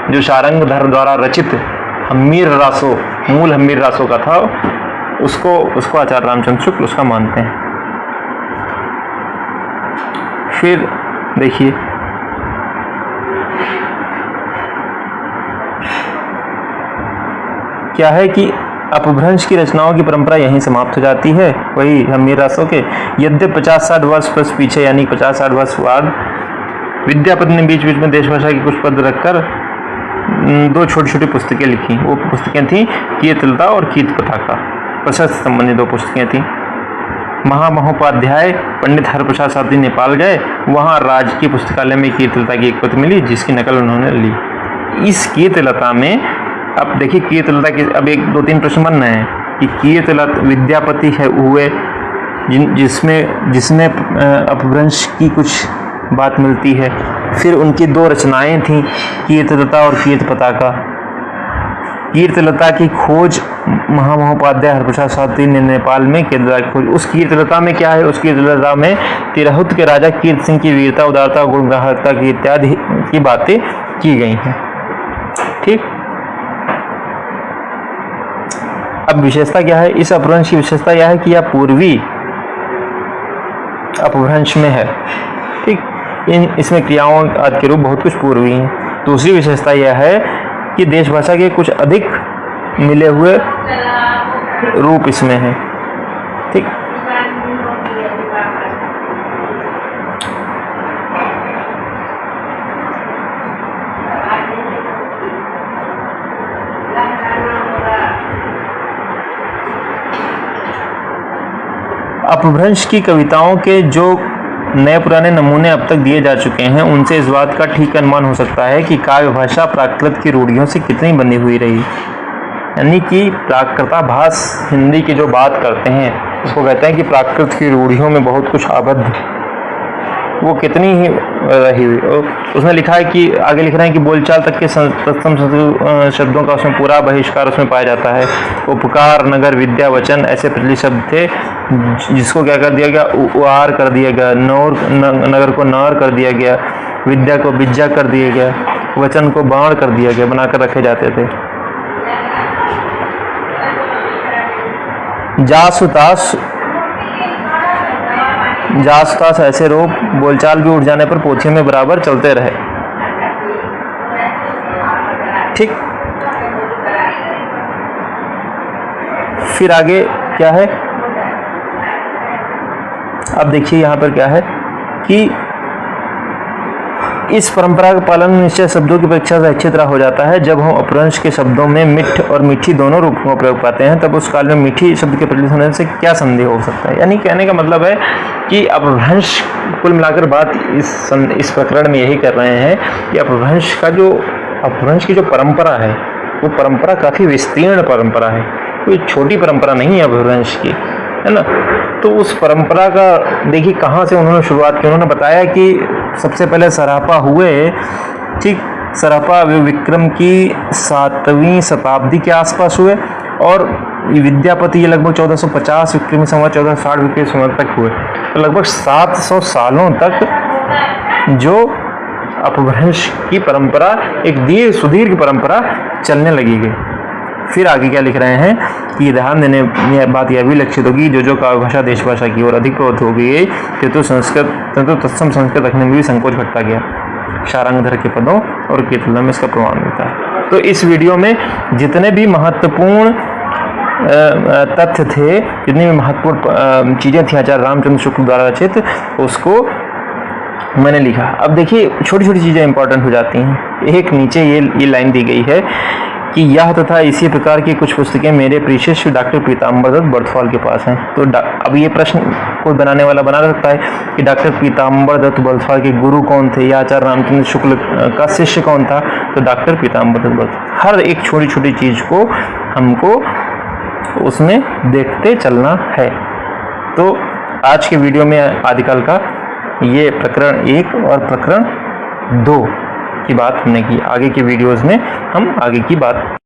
जो शारंगधर द्वारा रचित हम्मीर रासो, मूल हम्मीर रासो का था, उसको आचार्य रामचंद्र शुक्ल उसका मानते हैं। फिर देखिए क्या है कि अपभ्रंश की रचनाओं की परंपरा यहीं समाप्त हो जाती है, वही हम्मीर रासों के। यद्यप 50-60 वर्ष प्लस पीछे यानी 50-60 वर्ष बाद विद्यापति ने बीच बीच में देशभाषा की कुछ पद रखकर 2 छोटी छोटी पुस्तकें लिखी। वो पुस्तकें थी कीर्तलता और कीर्त पताका, प्रशस्त संबंधी 2 पुस्तकें थी। महामहोपाध्याय पंडित हरप्रसाद शास्त्री नेपाल गए, वहाँ राजकीय पुस्तकालय में कीर्तलता की एक प्रति मिली जिसकी नकल उन्होंने ली। इस कीर्तलता में अब देखिए कीर्तलता के अब 1-2-3 प्रश्न बन रहे हैं कि कीर्तलता विद्यापति है हुए जिसमें अपभ्रंश की कुछ बात मिलती है। फिर उनकी 2 रचनाएं थीं, कीर्तलता और कीर्त पताका। कीर्तलता की खोज महामहोपाध्याय हरप्रसाद शास्त्री ने नेपाल में कीर्तलता की खोज। उस कीर्तलता में क्या है? उस कीर्तलता में तिरहुत के राजा कीर्त सिंह की वीरता, उदारता, गुणग्राहकता की इत्यादि की बातें की गई हैं। ठीक, अब विशेषता क्या है? इस अपभ्रंश की विशेषता यह है कि यह पूर्वी अपभ्रंश में है। ठीक, इसमें क्रियाओं आदि के रूप बहुत कुछ पूर्वी हैं। दूसरी विशेषता यह है कि देश भाषा के कुछ अधिक मिले हुए रूप इसमें हैं। ठीक, अपभ्रंश की कविताओं के जो नए पुराने नमूने अब तक दिए जा चुके हैं, उनसे इस बात का ठीक अनुमान हो सकता है कि काव्य भाषा प्राकृत की रूढ़ियों से कितनी बनी हुई रही। यानी कि प्राकृताभास हिंदी की जो बात करते हैं, उसको कहते हैं कि प्राकृत की रूढ़ियों में बहुत कुछ आबद्ध, वो कितनी ही रही हुई। उसमें लिखा है कि आगे लिख रहे हैं कि बोलचाल तक के तत्सम शब्दों का उसमें पूरा बहिष्कार उसमें पाया जाता है। उपकार, नगर, विद्या, वचन ऐसे प्रचलित शब्द थे जिसको क्या कर दिया गया? उआर कर दिया गया। नगर को नार कर दिया गया, विद्या को विद्या कर दिया गया, वचन को बाण कर दिया गया, बनाकर रखे जाते थे। जासुतास ऐसे रूप बोलचाल भी उठ जाने पर पोथियों में बराबर चलते रहे। ठीक, फिर आगे क्या है? अब देखिए यहाँ पर क्या है कि इस परंपरा का पालन निश्चय शब्दों की परीक्षा से अच्छी तरह हो जाता है। जब हम अपभ्रंश के शब्दों में मिठ और मीठी दोनों रूपों का प्रयोग पाते हैं, तब उस काल में मीठी शब्द के प्रचलित होने से क्या संदेह हो सकता है? यानी कहने का मतलब है कि अपभ्रंश, कुल मिलाकर बात इस प्रकरण में यही कर रहे हैं कि अपभ्रंश की जो परंपरा है, वो परंपरा काफी विस्तीर्ण परंपरा है, कोई छोटी परंपरा नहीं है अपभ्रंश की, है ना। तो उस परंपरा का देखिए कहाँ से उन्होंने शुरुआत की। उन्होंने बताया कि सबसे पहले सरापा हुए, ठीक, सरापा विक्रम की 7वीं शताब्दी के आसपास हुए और विद्यापति ये लगभग 1450 विक्रमी संवत 1460 विक्रमी संवत तक हुए। तो लगभग 700 सालों तक जो अपभ्रंश की परंपरा, एक सुदीर्घ परंपरा चलने लगी गई। फिर आगे क्या लिख रहे हैं कि ध्यान देने बात यह भी लक्षित होगी, जो काव्य भाषा देश भाषा की ओर अधिक प्रवृत्त हो गई, किंतु तत्सम संस्कृत रखने में भी संकोच घटता गया। शारंगधर के पदों और कीर्तन में इसका प्रमाण मिलता है। तो इस वीडियो में जितने भी महत्वपूर्ण तथ्य थे, जितनी भी महत्वपूर्ण चीज़ें थी आचार्य रामचंद्र शुक्ल द्वारा रचित, उसको मैंने लिखा। अब देखिए छोटी छोटी चीज़ें इंपॉर्टेंट हो जाती हैं। एक नीचे ये लाइन दी गई है कि यह तथा इसी प्रकार की कुछ पुस्तकें मेरे प्रिय शिष्य डॉक्टर पीताम्बर दत्त बर्थफॉल के पास हैं। तो अब ये प्रश्न कोई बनाने वाला बना सकता है कि डॉक्टर पीताम्बर दत्त बर्थफॉल के गुरु कौन थे या आचार्य रामचंद्र शुक्ल का शिष्य कौन था। तो डॉक्टर पीताम्बर दत्त बर्थफॉल। हर एक छोटी छोटी चीज़ को हमको उसमें देखते चलना है। तो आज के वीडियो में आदिकाल का ये प्रकरण 1 और प्रकरण 2 की बात हमने की। आगे की वीडियोस में हम आगे की बात